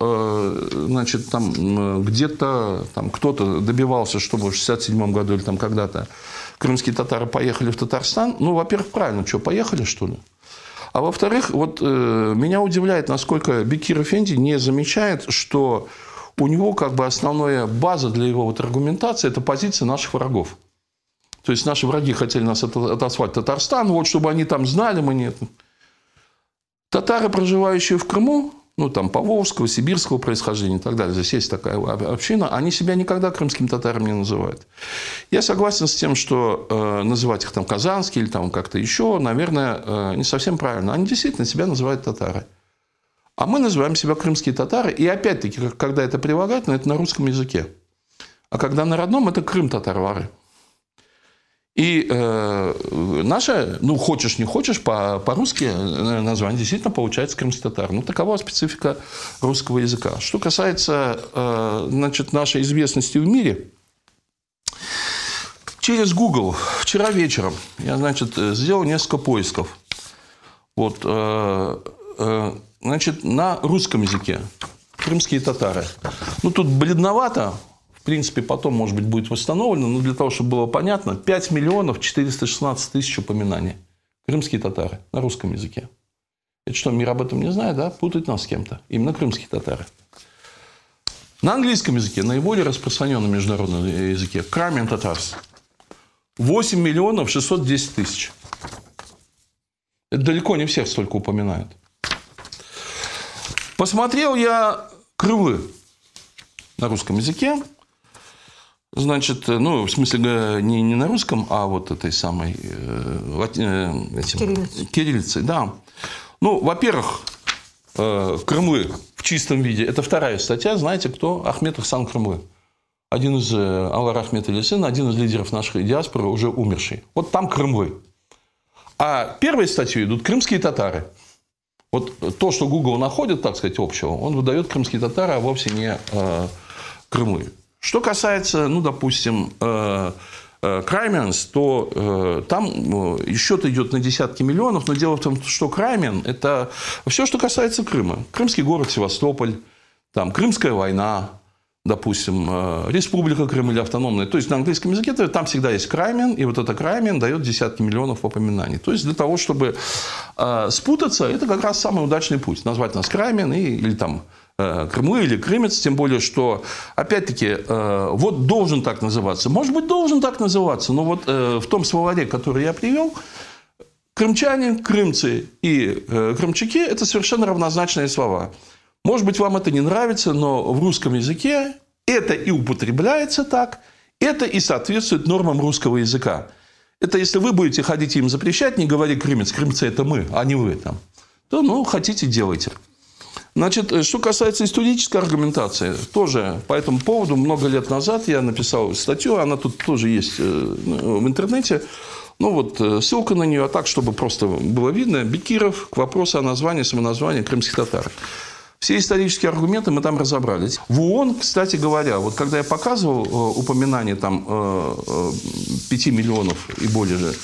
значит, там где-то там кто-то добивался, чтобы в 67-м году или там когда-то крымские татары поехали в Татарстан, ну, во-первых, правильно, что, поехали, что ли? А во-вторых, вот меня удивляет, насколько Бекир Эфенди не замечает, что у него как бы основная база для его вот аргументации – это позиция наших врагов. То есть наши враги хотели нас отослать в Татарстан, вот чтобы они там знали, мы нет. Татары, проживающие в Крыму, ну там поволжского, сибирского происхождения и так далее, здесь есть такая община, они себя никогда крымскими татарами не называют. Я согласен с тем, что называть их там казанские или там как-то еще, наверное, не совсем правильно. Они действительно себя называют татары. А мы называем себя крымские татары, и опять-таки, когда это прилагательно, это на русском языке. А когда на родном, это Крым татарвары. И наше, ну, хочешь не хочешь, по-русски название действительно получается крымский татар. Ну, такова специфика русского языка. Что касается, значит, нашей известности в мире, через Google вчера вечером я, значит, сделал несколько поисков. Вот, значит, на русском языке крымские татары. Ну, тут бледновато. В принципе, потом, может быть, будет восстановлено, но для того, чтобы было понятно, 5 миллионов 416 тысяч упоминаний. Крымские татары на русском языке. Это что, мир об этом не знает, да? Путает нас с кем-то. Именно крымские татары. На английском языке, наиболее распространенном международном языке, Crimean Tatars. 8 миллионов 610 тысяч. Это далеко не всех столько упоминают. Посмотрел я Крымы на русском языке. Значит, ну, в смысле, не на русском, а вот этой самой кириллицей. Да. Ну, во-первых, Крымы в чистом виде. Это вторая статья. Знаете, кто? Ахмед Ихсан Крымы. Один из, Аллах Ахмед или сын, один из лидеров нашей диаспоры, уже умерший. Вот там Крымы. А первой статьей идут крымские татары. Вот то, что Google находит, так сказать, общего, он выдает крымские татары, а вовсе не Крымы. Что касается, ну, допустим, Crimeans, то там счет идет на десятки миллионов, но дело в том, что Crimean – это все, что касается Крыма. Крымский город Севастополь, там, Крымская война, допустим, Республика Крым или автономная. То есть на английском языке там всегда есть Crimean, и вот это Crimean дает десятки миллионов упоминаний. То есть для того, чтобы спутаться, это как раз самый удачный путь. Назвать нас Crimean или там Крымы или Крымец, тем более, что, опять-таки, вот должен так называться. Может быть, должен так называться, но вот в том словаре, который я привел, крымчане, крымцы и крымчаки – это совершенно равнозначные слова. Может быть, вам это не нравится, но в русском языке это и употребляется так, это и соответствует нормам русского языка. Это если вы будете ходить и им запрещать, не говори крымец, крымцы – это мы, а не вы там, то, ну, хотите – делайте. Значит, что касается исторической аргументации, тоже по этому поводу много лет назад я написал статью, она тут тоже есть в интернете. Ну вот, ссылка на нее, а так, чтобы просто было видно. Бекиров к вопросу о названии, самоназвании крымских татар. Все исторические аргументы мы там разобрались. В ООН, кстати говоря, вот когда я показывал упоминание там 5 миллионов и более же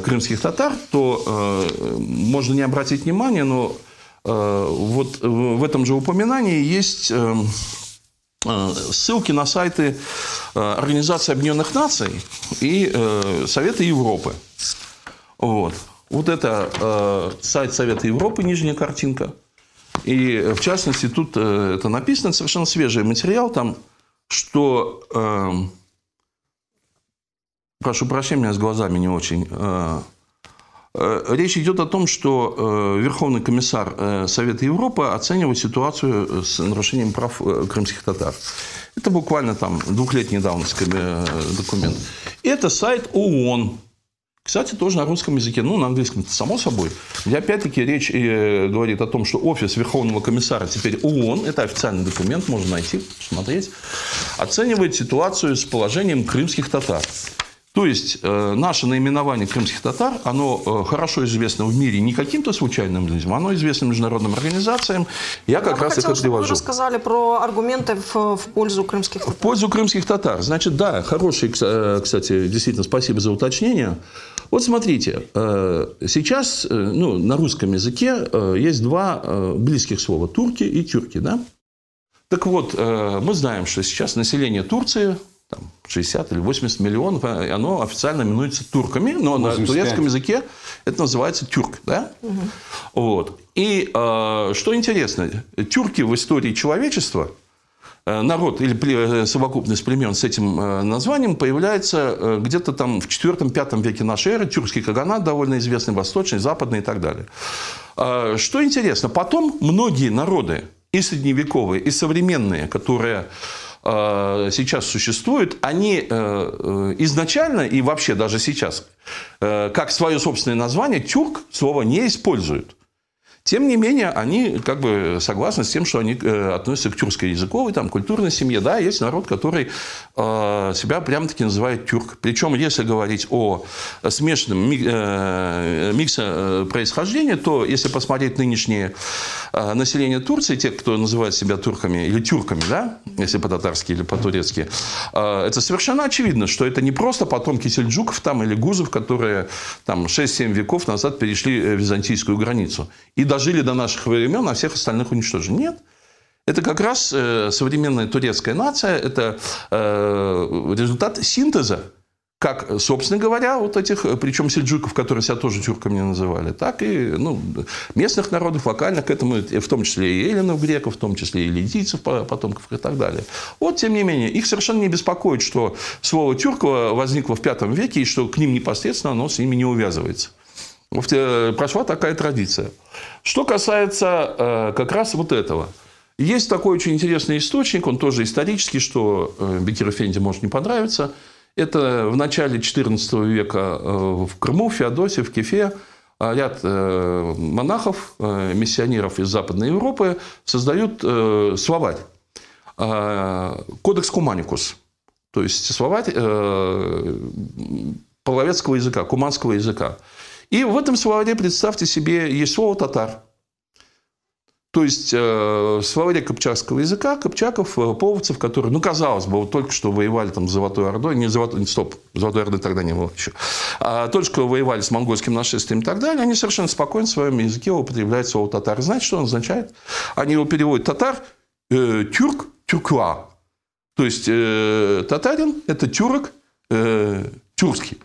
крымских татар, то можно не обратить внимания, но вот в этом же упоминании есть ссылки на сайты Организации Объединенных Наций и Совета Европы. Вот, вот это сайт Совета Европы, нижняя картинка. И, в частности, тут это написано, совершенно свежий материал, там, что... прошу прощения, у меня с глазами не очень... Речь идет о том, что Верховный комиссар Совета Европы оценивает ситуацию с нарушением прав крымских татар. Это буквально там 2-летней давности документ. Это сайт ООН. Кстати, тоже на русском языке, ну, на английском, само собой. И опять-таки речь говорит о том, что офис Верховного комиссара теперь ООН, это официальный документ, можно найти, посмотреть, оценивает ситуацию с положением крымских татар. То есть, наше наименование крымских татар, оно хорошо известно в мире не каким-то случайным людям, оно известно международным организациям. Я как раз это привожу. Вы рассказали про аргументы в пользу крымских татар. В пользу крымских татар. Значит, да, хороший, кстати, действительно, спасибо за уточнение. Вот смотрите, сейчас, ну, на русском языке есть два близких слова – турки и тюрки, да? Так вот, мы знаем, что сейчас население Турции – там 60 или 80 миллионов, оно официально именуется турками, но 85. На турецком языке это называется тюрк. Да? Угу. Вот. И что интересно, тюрки в истории человечества, народ или совокупность племен с этим названием появляется где-то там в 4-5 веке нашей эры, тюркский каганат довольно известный, восточный, западный и так далее. Что интересно, потом многие народы, и средневековые, и современные, которые сейчас существуют, они изначально и вообще даже сейчас, как свое собственное название, тюрк слово не используют. Тем не менее, они как бы согласны с тем, что они относятся к тюркской языковой, там, культурной семье. Да, есть народ, который себя прямо-таки называет тюрк. Причем, если говорить о смешанном миксе происхождения, то если посмотреть нынешнее население Турции, те, кто называет себя турками или тюрками, да, если по-татарски или по-турецки, это совершенно очевидно, что это не просто потомки сельджуков там, или гузов, которые там 6-7 веков назад перешли византийскую границу и дожили до наших времен, а всех остальных уничтожили. Нет. Это как раз современная турецкая нация, это результат синтеза, как, собственно говоря, вот этих, причем сельджуков, которые себя тоже тюрками называли, так и местных народов, локальных к этому, в том числе и эллинов, греков, в том числе и лидийцев, потомков и так далее. Вот, тем не менее, их совершенно не беспокоит, что слово «тюрк» возникло в V веке, и что к ним непосредственно оно с ними не увязывается. Прошла такая традиция. Что касается как раз вот этого. Есть такой очень интересный источник, он тоже исторический, что Бекир Эфенди может не понравиться. Это в начале XIV века в Крыму, в Феодосии, в Кефе ряд монахов, миссионеров из Западной Европы создают словарь, кодекс куманикус, то есть словарь половецкого языка, куманского языка. И в этом словаре, представьте себе, есть слово «татар». То есть, в словаре кыпчакского языка кыпчаков, половцев, которые, казалось бы, вот только что воевали там с Золотой Ордой, Золотой Орды тогда не было еще, только что воевали с монгольским нашествием и так далее, они совершенно спокойно в своем языке употребляют слово «татар». Знаете, что он означает? Они его переводят «татар», «тюрк», «тюрква». То есть, татарин – это тюрок, тюркский.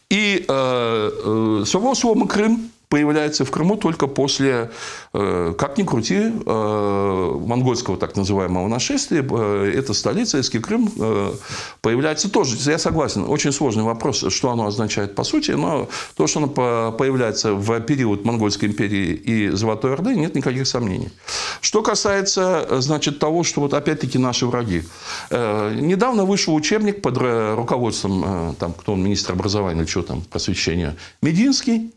И слово «Крым» появляется в Крыму только после, как ни крути, монгольского так называемого нашествия. Это столица, Эски Крым, появляется тоже. Я согласен, очень сложный вопрос, что оно означает по сути, но то, что оно появляется в период Монгольской империи и Золотой Орды, нет никаких сомнений. Что касается, значит, того, что вот опять-таки наши враги. Недавно вышел учебник под руководством, там, кто он, министр образования или что там, просвещения, Мединский,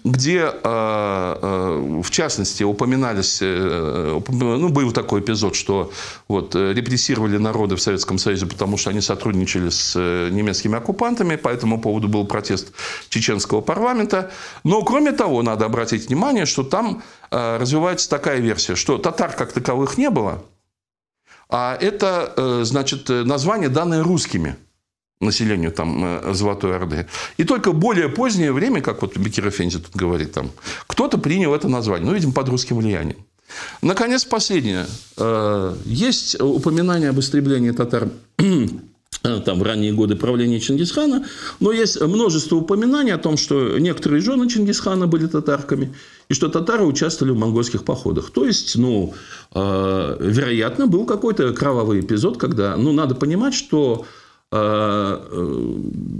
где, в частности, упоминались, был такой эпизод, что вот, репрессировали народы в Советском Союзе, потому что они сотрудничали с немецкими оккупантами, по этому поводу был протест чеченского парламента. Но, кроме того, надо обратить внимание, что там развивается такая версия, что татар как таковых не было, а это, значит, название, данное русскими населению там, Золотой Орды. И только в более позднее время, как вот Бекир Эфенди тут говорит, там, кто-то принял это название, видимо, под русским влиянием. Наконец, последнее. Есть упоминание об истреблении татар там, в ранние годы правления Чингисхана, но есть множество упоминаний о том, что некоторые жены Чингисхана были татарками, и что татары участвовали в монгольских походах. То есть, вероятно, был какой-то кровавый эпизод, когда, надо понимать, что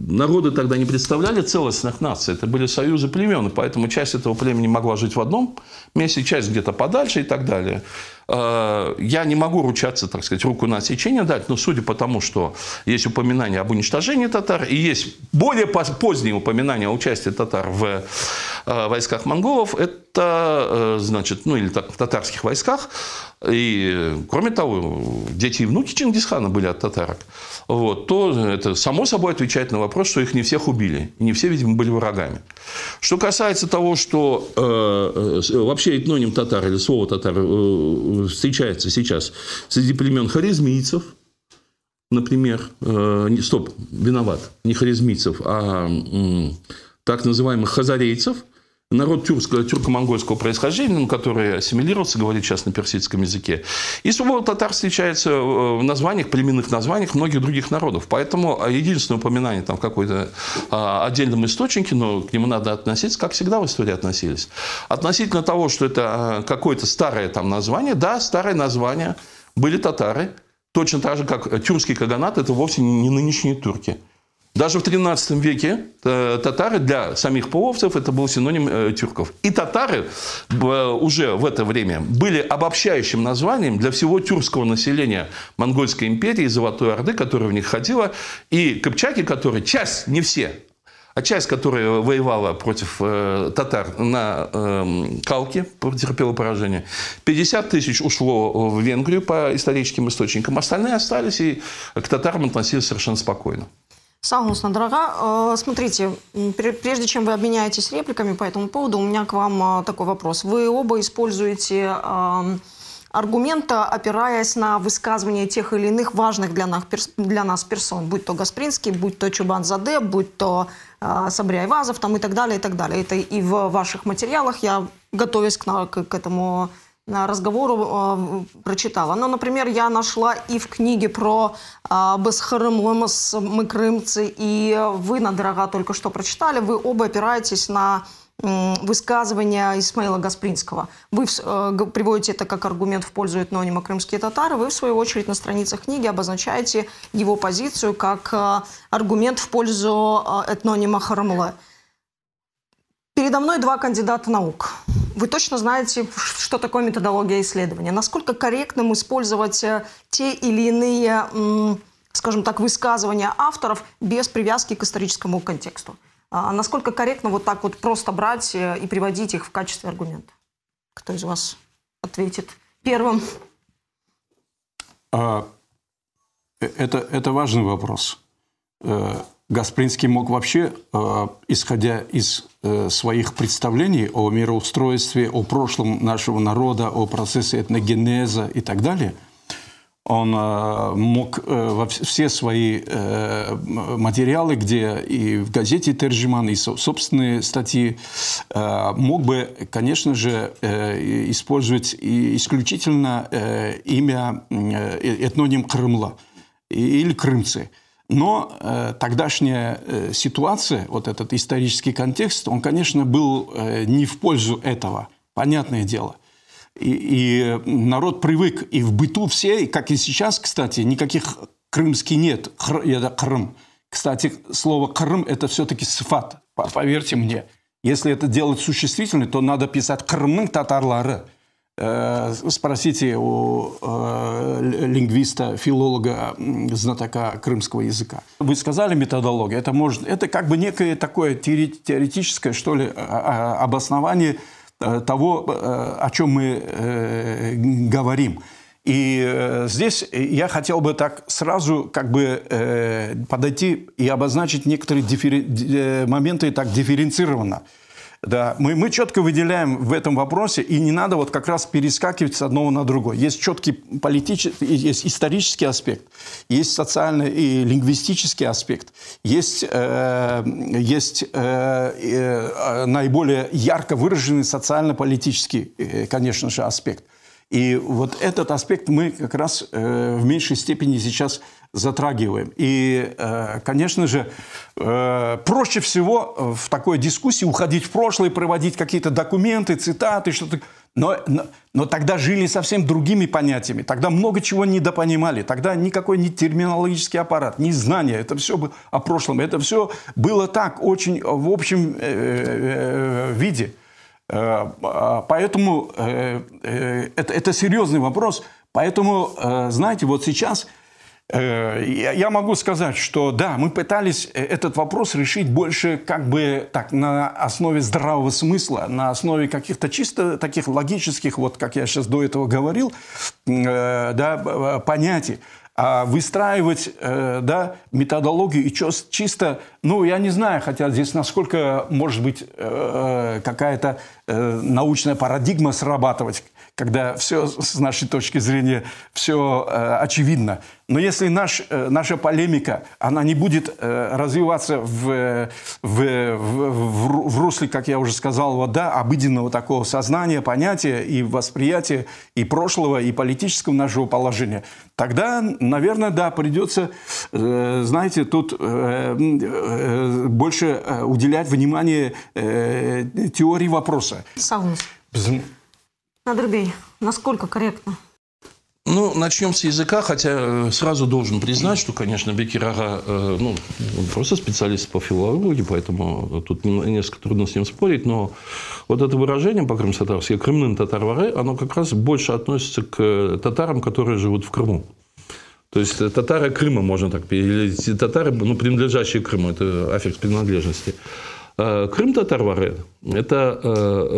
народы тогда не представляли целостных наций. Это были союзы племен, и поэтому часть этого племени могла жить в одном месте, часть где-то подальше и так далее. Я не могу ручаться, так сказать, руку на отсечение дать, но судя по тому, что есть упоминание об уничтожении татар, и есть более поздние упоминания о участии татар в войсках монголов, это, значит, или так, в татарских войсках. И, кроме того, дети и внуки Чингисхана были от татарок. Вот, то это само собой отвечает на вопрос, что их не всех убили. И не все, видимо, были врагами. Что касается того, что вообще этноним татар или слово татар встречается сейчас среди племен хорезмийцев, например, не хорезмийцев, а так называемых хазарейцев, народ тюрко-монгольского происхождения, который ассимилировался, говорит сейчас на персидском языке. И слово татар встречается в названиях, племенных названиях многих других народов. Поэтому единственное упоминание там, в какой-то отдельном источнике, но к нему надо относиться, как всегда в истории относились. Относительно того, что это какое-то старое там название, да, старое название, были татары, точно так же, как тюркский каганат, это вовсе не нынешние турки. Даже в XIII веке татары для самих половцев это был синоним тюрков. И татары уже в это время были обобщающим названием для всего тюркского населения Монгольской империи, Золотой Орды, которая в них ходила. И кыпчаки, которые, часть, не все, А часть, которая воевала против татар на Калке, потерпела поражение, 50 тысяч ушло в Венгрию по историческим источникам. Остальные остались и к татарам относились совершенно спокойно. Сагунс Надрага, смотрите, прежде чем вы обменяетесь репликами по этому поводу, у меня к вам такой вопрос. Вы оба используете аргументы, опираясь на высказывания тех или иных важных для нас персон, будь то Гаспринский, будь то Чубанзаде, будь то Сабри Айвазов там, и так далее, и так далее. Это и в ваших материалах, я, готовясь к этому разговору, прочитала. Но, например, я нашла и в книге про Бесхарымлымыс, мы крымцы, и вы, Надрага, только что прочитали, вы оба опираетесь на высказывания Исмаила Гаспринского. Вы приводите это как аргумент в пользу этнонима «крымские татары», вы, в свою очередь, на страницах книги обозначаете его позицию как аргумент в пользу этнонима Харымлы. Передо мной два кандидата наук. Вы точно знаете, что такое методология исследования. Насколько корректным использовать те или иные, скажем так, высказывания авторов без привязки к историческому контексту? Насколько корректно вот так вот просто брать и приводить их в качестве аргумента? Кто из вас ответит первым? Это важный вопрос. Гаспринский мог вообще, исходя из своих представлений о мироустройстве, о прошлом нашего народа, о процессе этногенеза и так далее, он мог все свои материалы, где и в газете «Терджиман», и собственные статьи, мог бы, конечно же, использовать исключительно имя, этноним Крымла или крымцы. Но тогдашняя ситуация, вот этот исторический контекст, он, конечно, был не в пользу этого, понятное дело. И народ привык, и в быту все, как и сейчас, кстати, никаких крымских нет, это Крым. Кстати, слово «Крым» – это все-таки сифат, поверьте мне. Если это делать существительным, то надо писать «Крымның татарлары». Спросите у лингвиста, филолога, знатока крымского языка. Вы сказали методология, это как бы некое такое теоретическое, что ли, обоснование того, о чем мы говорим. И здесь я хотел бы так сразу как бы подойти и обозначить некоторые моменты так дифференцированно. Да, мы четко выделяем в этом вопросе, и не надо вот как раз перескакивать с одного на другое. Есть четкий политический, есть исторический аспект, есть социальный и лингвистический аспект, есть наиболее ярко выраженный социально-политический, конечно же, аспект. И вот этот аспект мы как раз в меньшей степени сейчас затрагиваем. И, конечно же, проще всего в такой дискуссии уходить в прошлое, проводить какие-то документы, цитаты, что-то. Но тогда жили совсем другими понятиями. Тогда много чего недопонимали. Тогда никакой ни терминологический аппарат, ни знания. Это все было о прошлом. Это все было так, очень в общем виде. Поэтому это серьезный вопрос. Поэтому, знаете, вот сейчас я могу сказать, что да, мы пытались этот вопрос решить больше как бы так на основе здравого смысла, на основе каких-то чисто таких логических, вот как я сейчас до этого говорил, да, понятий. А выстраивать методологию и чисто, ну, я не знаю, хотя здесь насколько может быть какая-то научная парадигма срабатывать, когда все с нашей точки зрения все очевидно. Но если наша полемика, она не будет развиваться в русле, как я уже сказал, вот, да, обыденного такого сознания, понятия и восприятия и прошлого, и политического нашего положения, тогда, наверное, да, придется, знаете, тут больше уделять внимание теории вопроса. Сагунс. Надрбей, насколько корректно? Ну, начнем с языка, хотя сразу должен признать, что, конечно, Бекир Ага, он просто специалист по филологии, поэтому тут несколько трудно с ним спорить, но вот это выражение по-крымсатарски «крымның татарлары», оно как раз больше относится к татарам, которые живут в Крыму. То есть татары Крыма, можно так перевести, татары, принадлежащие Крыму, это аффикс принадлежности. Крым-татар-варе – это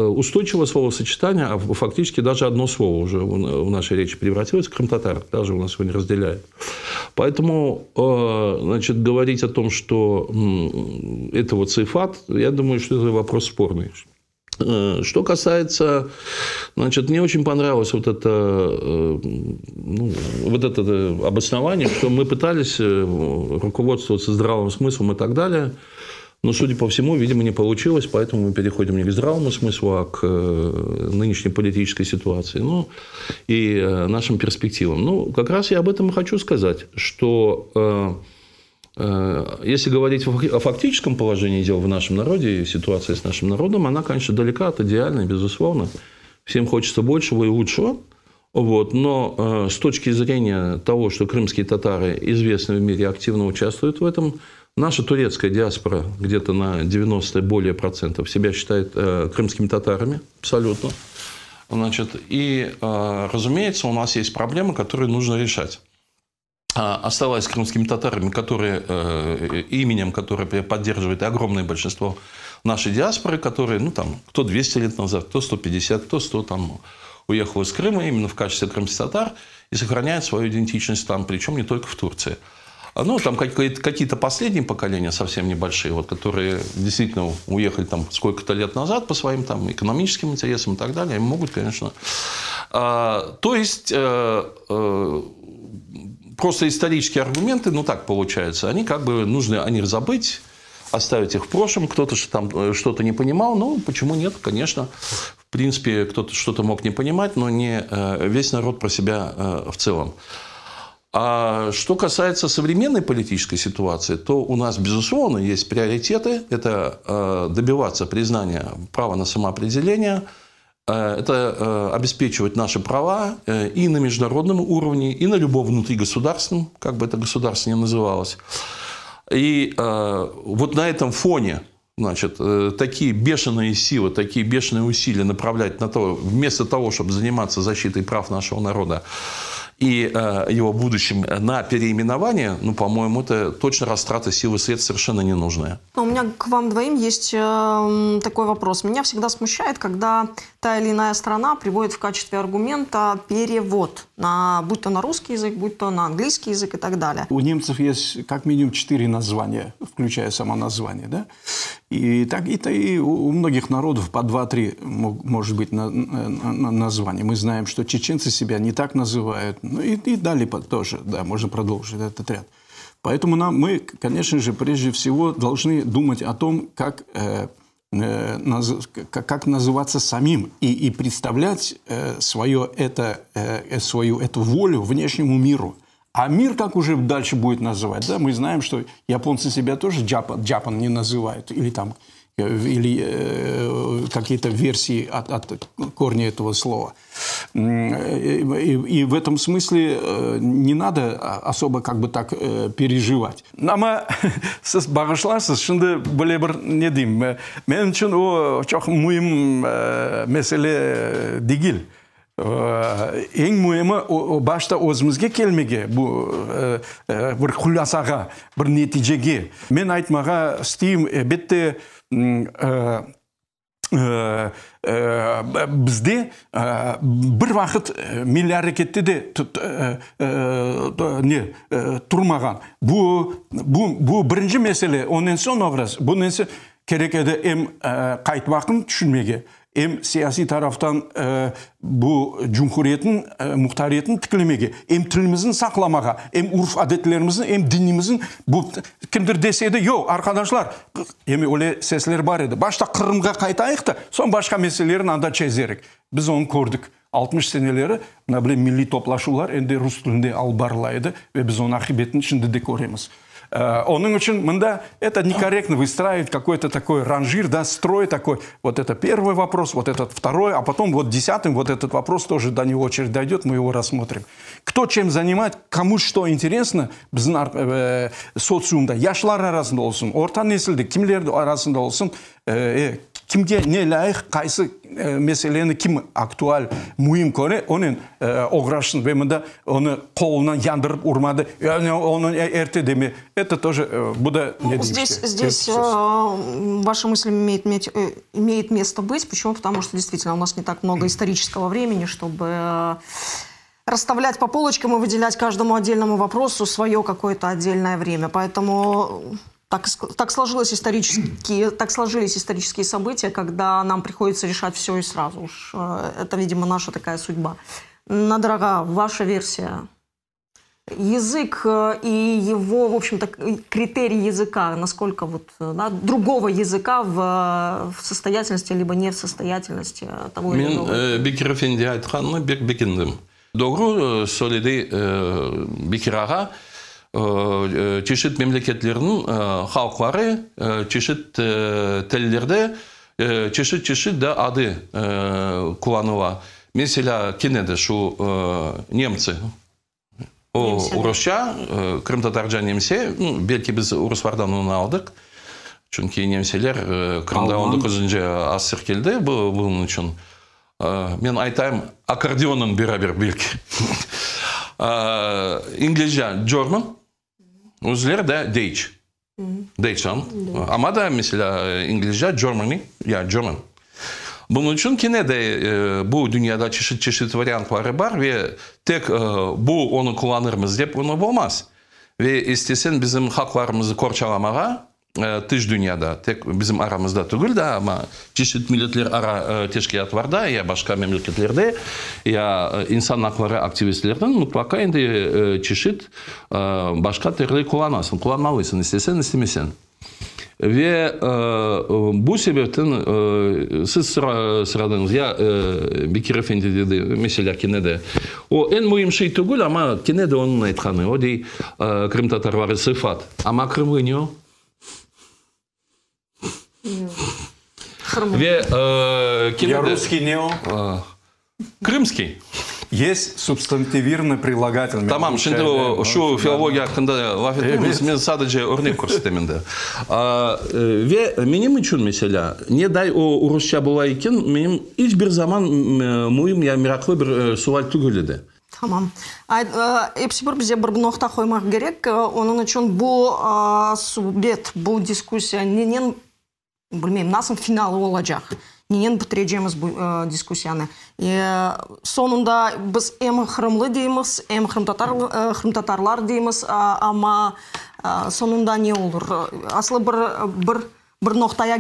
устойчивое словосочетание, а фактически даже одно слово уже в нашей речи превратилось в крым-татар, даже у нас его не разделяют. Поэтому, значит, говорить о том, что это вот цейфат, я думаю, что это вопрос спорный. Что касается, значит, мне очень понравилось вот это обоснование, что мы пытались руководствоваться здравым смыслом и так далее. Но, судя по всему, видимо, не получилось, поэтому мы переходим не к здравому смыслу, а к нынешней политической ситуации, и нашим перспективам. Как раз я об этом и хочу сказать, что если говорить о фактическом положении дел в нашем народе и ситуации с нашим народом, она, конечно, далека от идеальной, безусловно. Всем хочется большего и лучшего. Но с точки зрения того, что крымские татары известны в мире, активно участвуют в этом, наша турецкая диаспора где-то на 90 более процентов себя считает крымскими татарами абсолютно. Значит, и, разумеется, у нас есть проблемы, которые нужно решать. Оставаясь крымскими татарами, именем, которое поддерживает огромное большинство нашей диаспоры, которые, кто 200 лет назад, кто 150, кто 100 уехал из Крыма именно в качестве крымских татар и сохраняет свою идентичность там, причем не только в Турции. Там какие-то последние поколения, совсем небольшие, которые действительно уехали сколько-то лет назад по своим экономическим интересам и так далее, они могут, конечно. То есть, просто исторические аргументы, так получается, они нужны о них забыть, оставить их в прошлом. Кто-то что-то не понимал, почему нет, конечно. В принципе, кто-то что-то мог не понимать, но не весь народ про себя в целом. А что касается современной политической ситуации, то у нас, безусловно, есть приоритеты. Это добиваться признания права на самоопределение, это обеспечивать наши права и на международном уровне, и на любом внутригосударственном, как бы это государство ни называлось. И вот на этом фоне, такие бешеные силы, такие бешеные усилия направлять на то, вместо того, чтобы заниматься защитой прав нашего народа и его будущим на переименование, по-моему, это точно растрата сил и средств совершенно ненужная. У меня к вам двоим есть такой вопрос. Меня всегда смущает, когда та или иная страна приводит в качестве аргумента перевод, будь то на русский язык, будь то на английский язык и так далее. У немцев есть как минимум 4 названия, включая само название, да? И у многих народов по 2-3 может быть название. Мы знаем, что чеченцы себя не так называют. И далее тоже, да, можно продолжить этот ряд. Поэтому мы, конечно же, прежде всего должны думать о том, как называться самим и представлять свою эту волю внешнему миру. А мир как уже дальше будет называть? Да? Мы знаем, что японцы себя тоже Джапан не называют. Или какие-то версии от корня этого слова. И в этом смысле не надо особо переживать. Ama siz bağışlarsanız şimdi böyle bir ne diyeyim? Benim için o çok mühim mesele değil. Ең мөһиме башта өзімізге келмеге, бір құласаға, бір нәтижеге. Мен айтмаға істейм, бетте бізде бір вақыт милли әрекетте де тұрмаған. Бұл бірінші мәселе, онен соң образ. Бұл нәрсе керек еді қайтпақын түшінмеге. Siyasi taraftan bu cumhuriyetin, muhtariyetin tıklemege, tilimizin saklamaga, urf adetlerimizin, dinimizin, bu kimdir deseydi, yok arkadaşlar, öyle sesler var idi. Başta Kırım'a kaytayıq da, son başka meselelerin anda çözerek. Biz onu gördük. 60 seneleri milli toplaşular, Rus dilinde albarlaydı ve biz onun akıbetini şimdi de göremiz. Onun için это некорректно выстраивать какой-то такой ранжир, да, строй такой. Вот это первый вопрос, вот этот второй, а потом вот 10-м вот этот вопрос тоже до него очередь дойдет, мы его рассмотрим. Кто чем занимает, кому что интересно, социумда, yaşlar arasında olsun, orta nesilde, kimler arasında olsun, кимге не лайық, қайсы мәселені кім актуаль мұйым көре, оның оғрашын вемінде оны қолынан яндырып ұрмады, оның ерте деме. Это тоже, бұда не Здесь ваша мысль имеет место быть. Почему? Потому что действительно у нас не так много исторического времени, чтобы расставлять по полочкам и выделять каждому отдельному вопросу свое какое-то отдельное время. Поэтому так сложились исторические события, когда нам приходится решать все и сразу. Уж это, видимо, наша такая судьба. Надрага, ваша версия. Язык и его, в общем-то, критерий языка, насколько вот, да, другого языка в состоятельности либо не в состоятельности того или иного. Мен Бекир Эфенди айтқанына бек бекіндім. Doğru söyledi Bekir Ağa, çeşit memleketlerin halkları, çeşit tellerde, çeşit de adı kullanılıyor. Mesela Kenede şu Немцы. O Rusça, Kırım Tatarca Nemse, belki biz Ruslardan onu aldık. Çünkü Nemseler Kırım'da 19. asır geldi bunun için. Men айтайым, аккордеонын бирабир белки. İngilizce German, özleri de Deutsch. Deutsch'an. Ama da mesela İngilizce Germany, ya German. Bunun için yine de bu dünyada çeşit varyantları var ve tek bu onu kullanırmız deyip onu olmaz. Ve istesen bizim haklarımızı korçalamağa dış dünyada, tek bizim aramızda değil de ama çeşit milletler ara teşkilatlarda ya başka memleketlerde ya insan hakları aktivistlerden mutlaka çeşit başka terli kullanmalısın istesen istemesen. Ve bu sebepten siz sıradınız ya Bekir Efendi dedi mesela Kenede. O en mühim şey değil ama Kenede onun aytkanı. O değil Kırım Tatarları sıfat. Ama Kırımlı ne o? Ve Я русский не о. Крымский. Есть субстантивированный прилагательный. Tamam, şimdi şu filoloji hakkında laf etmemiz, ben sadece örnek göstereyim de. Ve benim için mesela, ne day o Rusça bulayken, benim hiçbir zaman mühim ya meraklı bir sual tügüldü. Tamam. Епсибір бізде бір нокта қоймақ керек. Оның үшін бұл субъект, бұл дискуссия ненен, білмеймін, насың финалы olacak. Ненен бітірeceğimiz бұл дискуссияны. Сонында біз әм Қырымлы дейміз, әм Қырым татарлар дейміз, ама сонында не olur? Асылы бір ноқтая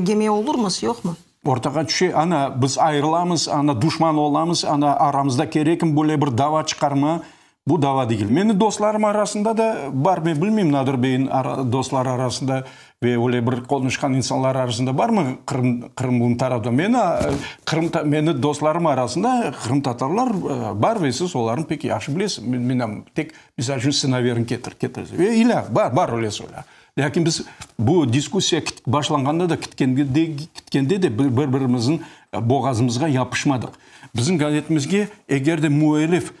кемей olurмыз, жоқ ма? Ортаға түше, ана біз айырыламыз, ана душман оламыз, ана арамызда керекім бөле бір дава шығарма, бұл дава дегіл. Мені достарым арасында да бар, мен білмеймін, Надырбейін достар арасында ve öyle bir konuşkan insanlar arasında var mı Kırım'ın tarafında? Meni dostlarım arasında Kırım Tatarlar var ve siz onların pek yaxşı bilesiniz. Benim tek misal için sınaverin getir. Ve ila var öyle söyle. Lakin biz bu diskussiya başlanganda da kitkende de birbirimizin boğazımızga yapışmadık. Bizim gazetemizge eğer de muellif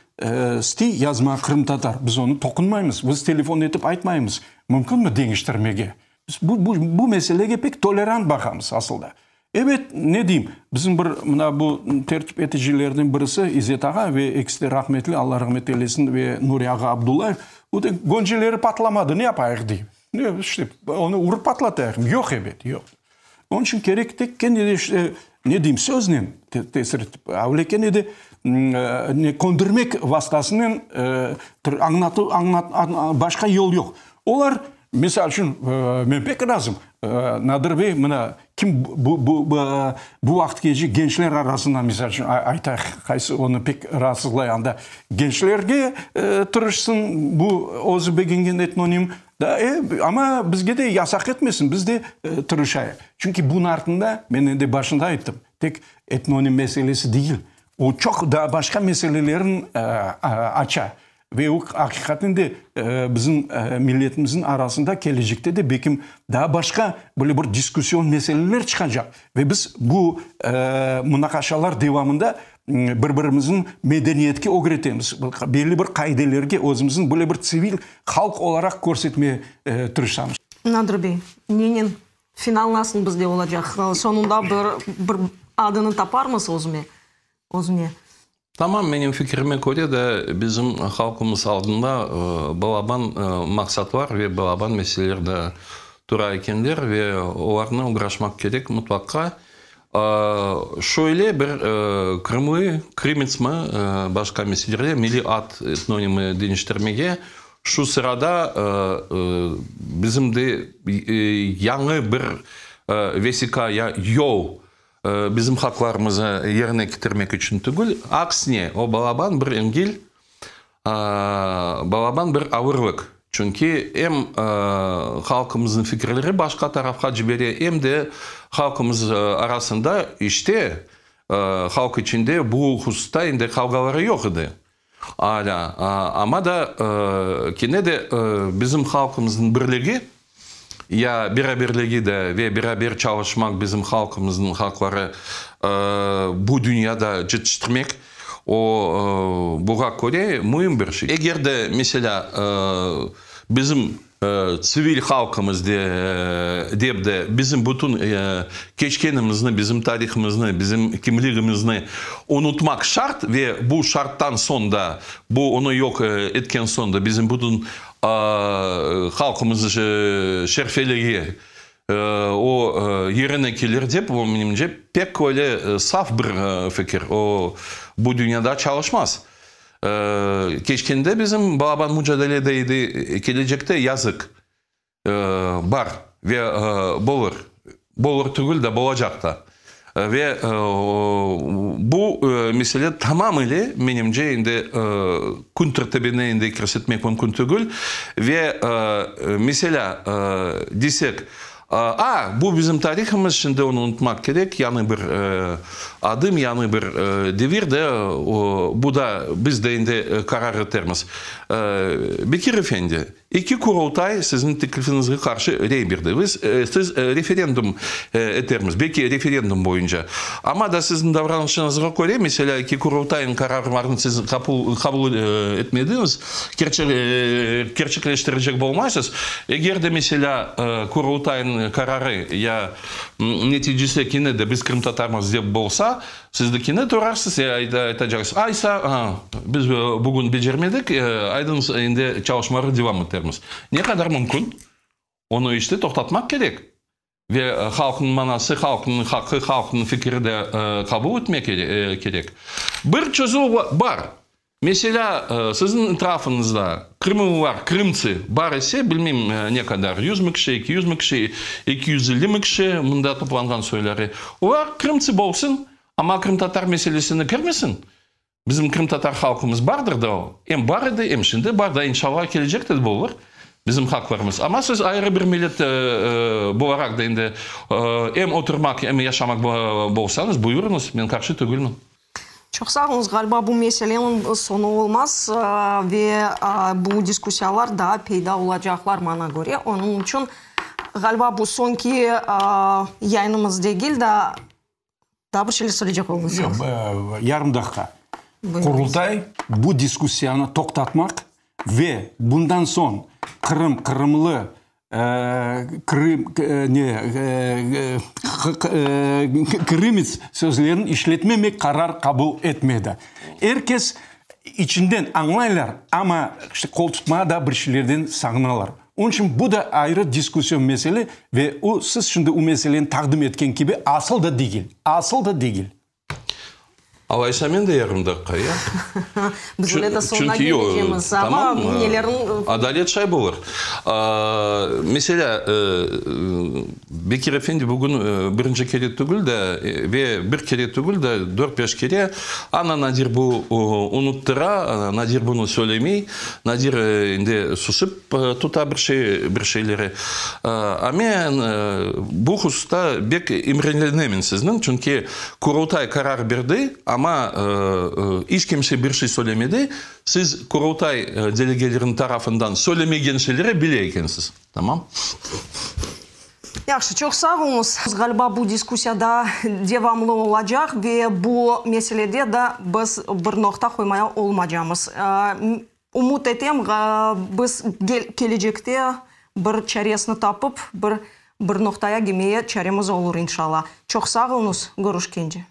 yazma Kırım Tatar, biz onu dokunmayız. Biz telefon etip aytmayız. Mümkün mü değiştirmege? Bu meseleye pek tolerant bakamız aslında. Evet, ne diyeyim, bizim bu tertip eticilerden birisi İzzet Ağa ve ekste rahmetli, Allah rahmet eylesin ve Nuri Ağa Abdullayev, o da gonceleri patlamadı, ne yapayım diyeyim. İşte onu vurup patlatayım. Yok evet, yok. Onun için gerek tek kendi işte, ne diyeyim, sözle tesir etip, avleken de kondurmak vasıtasının başka yol yok. Onlar misal için ben pek razım. Nadir Bey, kim bu vakit gece gençler arasında misal için ayta kaysı onu pek rahatsızlayanda gençlerge tırışsın bu ozu begingen etnonim da ama bizge de yasak etmesin, biz de tırışayı. Çünkü bunun ardında ben de başında ettim. Tek etnonim meselesi değil. O çok daha başka meselelerin açar. Ve o hakikaten de bizim milletimizin arasında gelecekte de belki daha başka böyle bir diskusyon meseleler çıkacak. Ve biz bu münakaşalar devamında birbirimizin medeniyetke öğretemiz. Belli bir kaidelerge özümüzün böyle bir sivil halk olarak görsetmeye tırışamız. Nadir Bey, nenin Финал насыл бізде olacak. Sonunda bir adını taparmız özüne? Tamam, benim fikrime göre de bizim halkımız aldığında balaban maksatlar ve balaban meseleler de tura ekenler ve onlarla uğraşmak gerek mutlaka. Şöyle bir Kırımlı, Kırımız mı başka meseleleri milli ad etnonimi değiştirmeye şu sırada bizim de yanı bir vesika yol bizim haklarımızı yerine getirmek için değil. Aksine o balaban bir engel, balaban bir ağırlık. Çünkü hem halkımızın fikirleri başka tarafa jiberiyor hem de halkımız arasında işte halk içinde bu hususta indi kavgaları yok idi. Hala. Ama da yine de bizim halkımızın birliği ya beraberliği de ve beraber çalışmak bizim halkımızın hakları bu dünyada yetiştirmek buğa göre mühim bir şey. Eğer de mesela bizim sivil halkımız deyip de bizim bütün geçkenimizni, bizim tarihimizni, bizim kimliğimizni unutmak şart ve bu şarttan sonra, bu onu yok etken sonra bizim bütün halkımızı şerfeliği o yerine gelir deyip o benimce pek öyle saf bir fikir. O bu dünyada çalışmaz. Geçkende bizim balaban mücadeledeydi, gelecekte yazık var ve bolur tügül de bolacak da. Ve bu mesele tamamıyla benimce indi kun tertibine indi kirsetmek mümkün tügül ve mesela desek bu bizim tarihimiz, şimdi onu unutmak gerek. Yani bir adım, yani bir devir de bu da biz de indi karar etermiz. Bekir Efendi, 2 kurultay sizin teklifinize karşı rey berdi. Siz referandum etermiz. Belki referandum boyunca. Ama da sizin davranışınıza göre mesela 2 kurultayın kararlarını siz kabul etmediniz. Gerçekleştirecek olmazsınız. Eğer de mesela kurultayın kararı ya neticesi yine de biz Kırım Tatarımız deyip bolsa, siz de yine durarsınız ya aytacaksınız. Aysa biz bugün becermedik, aydınız indi çalışmaları devam etermiz. Ne kadar mümkün? Onu işte toktatmak gerek. Ve halkın manası, halkın hakkı, halkın fikri de kabul etmek gerek. Bir çözüm var. Mesela sizin etrafınızda Kırımlı var, Kırımцы var ise bilmem ne kadar 100 kişi, 200 kişi, 250 kişi bunda toplangan söyleri. Onlar Kırımцы bolsun ama Kırım Tatar meselesini girmesin. Bizim Kırım Tatar halkımız vardır da o. Hem var idi hem şimdi var da inşallah gelecekte de olur. Bizim haklarımız. Ama siz ayrı bir millet bularak da indi hem oturmak hem yaşamak bolsanız buyurunuz. Ben karşı değilim. Çok sağ olun. Galiba bu meselenin sonu olmaz ve bu diskusyalar daha peyda olacaklar bana göre. Onun için galiba bu sonki yayınımız değil de daha bir şeyler söyleyecek olmuşsunuz. Yarım dakika. Kurultay bu diskusyanı toktatmak ve bundan son Kırımlı Kırımız sözlerini işletmemek karar kabul etmedi. Herkes içinden anlaylar ama işte kol tutmaya da bir şeylerden sağınalar. Onun için bu da ayrı diskusyon mesele ve siz şimdi o meselenin takdim etken gibi asıl da değil. Asıl da değil. Alaysa men de yarım dakika ya. Biz öyle de sonuna geleceğimiz ama nelerin... Adalet şey olur. Mesela Bekir Efendi bugün birinci kere tügül de ve bir kere tügül de 4-5 kere ana Nadir bu unuttura, Nadir bunu söylemey, Nadir indi susup tuta bir şeyleri. Ama bu hususta bek imrenlenemin sizden çünkü kurultay karar berdi ama hiç kimse bir şey söylemedi. Siz kurultay delegelerin tarafından söylemegen şeyleri bileykensiz. Tamam? Yaxşı, çok sağ olunuz. Galiba bu diskusyada devamlı olacak ve bu meselede de biz bir nokta koymaya olmayacağımız. Umut etem, biz gelecekte bir çaresini tapıp, bir бір ноқтая кемeye чареміз olur иншалла. Çok sağ olunuz, görüşкенде.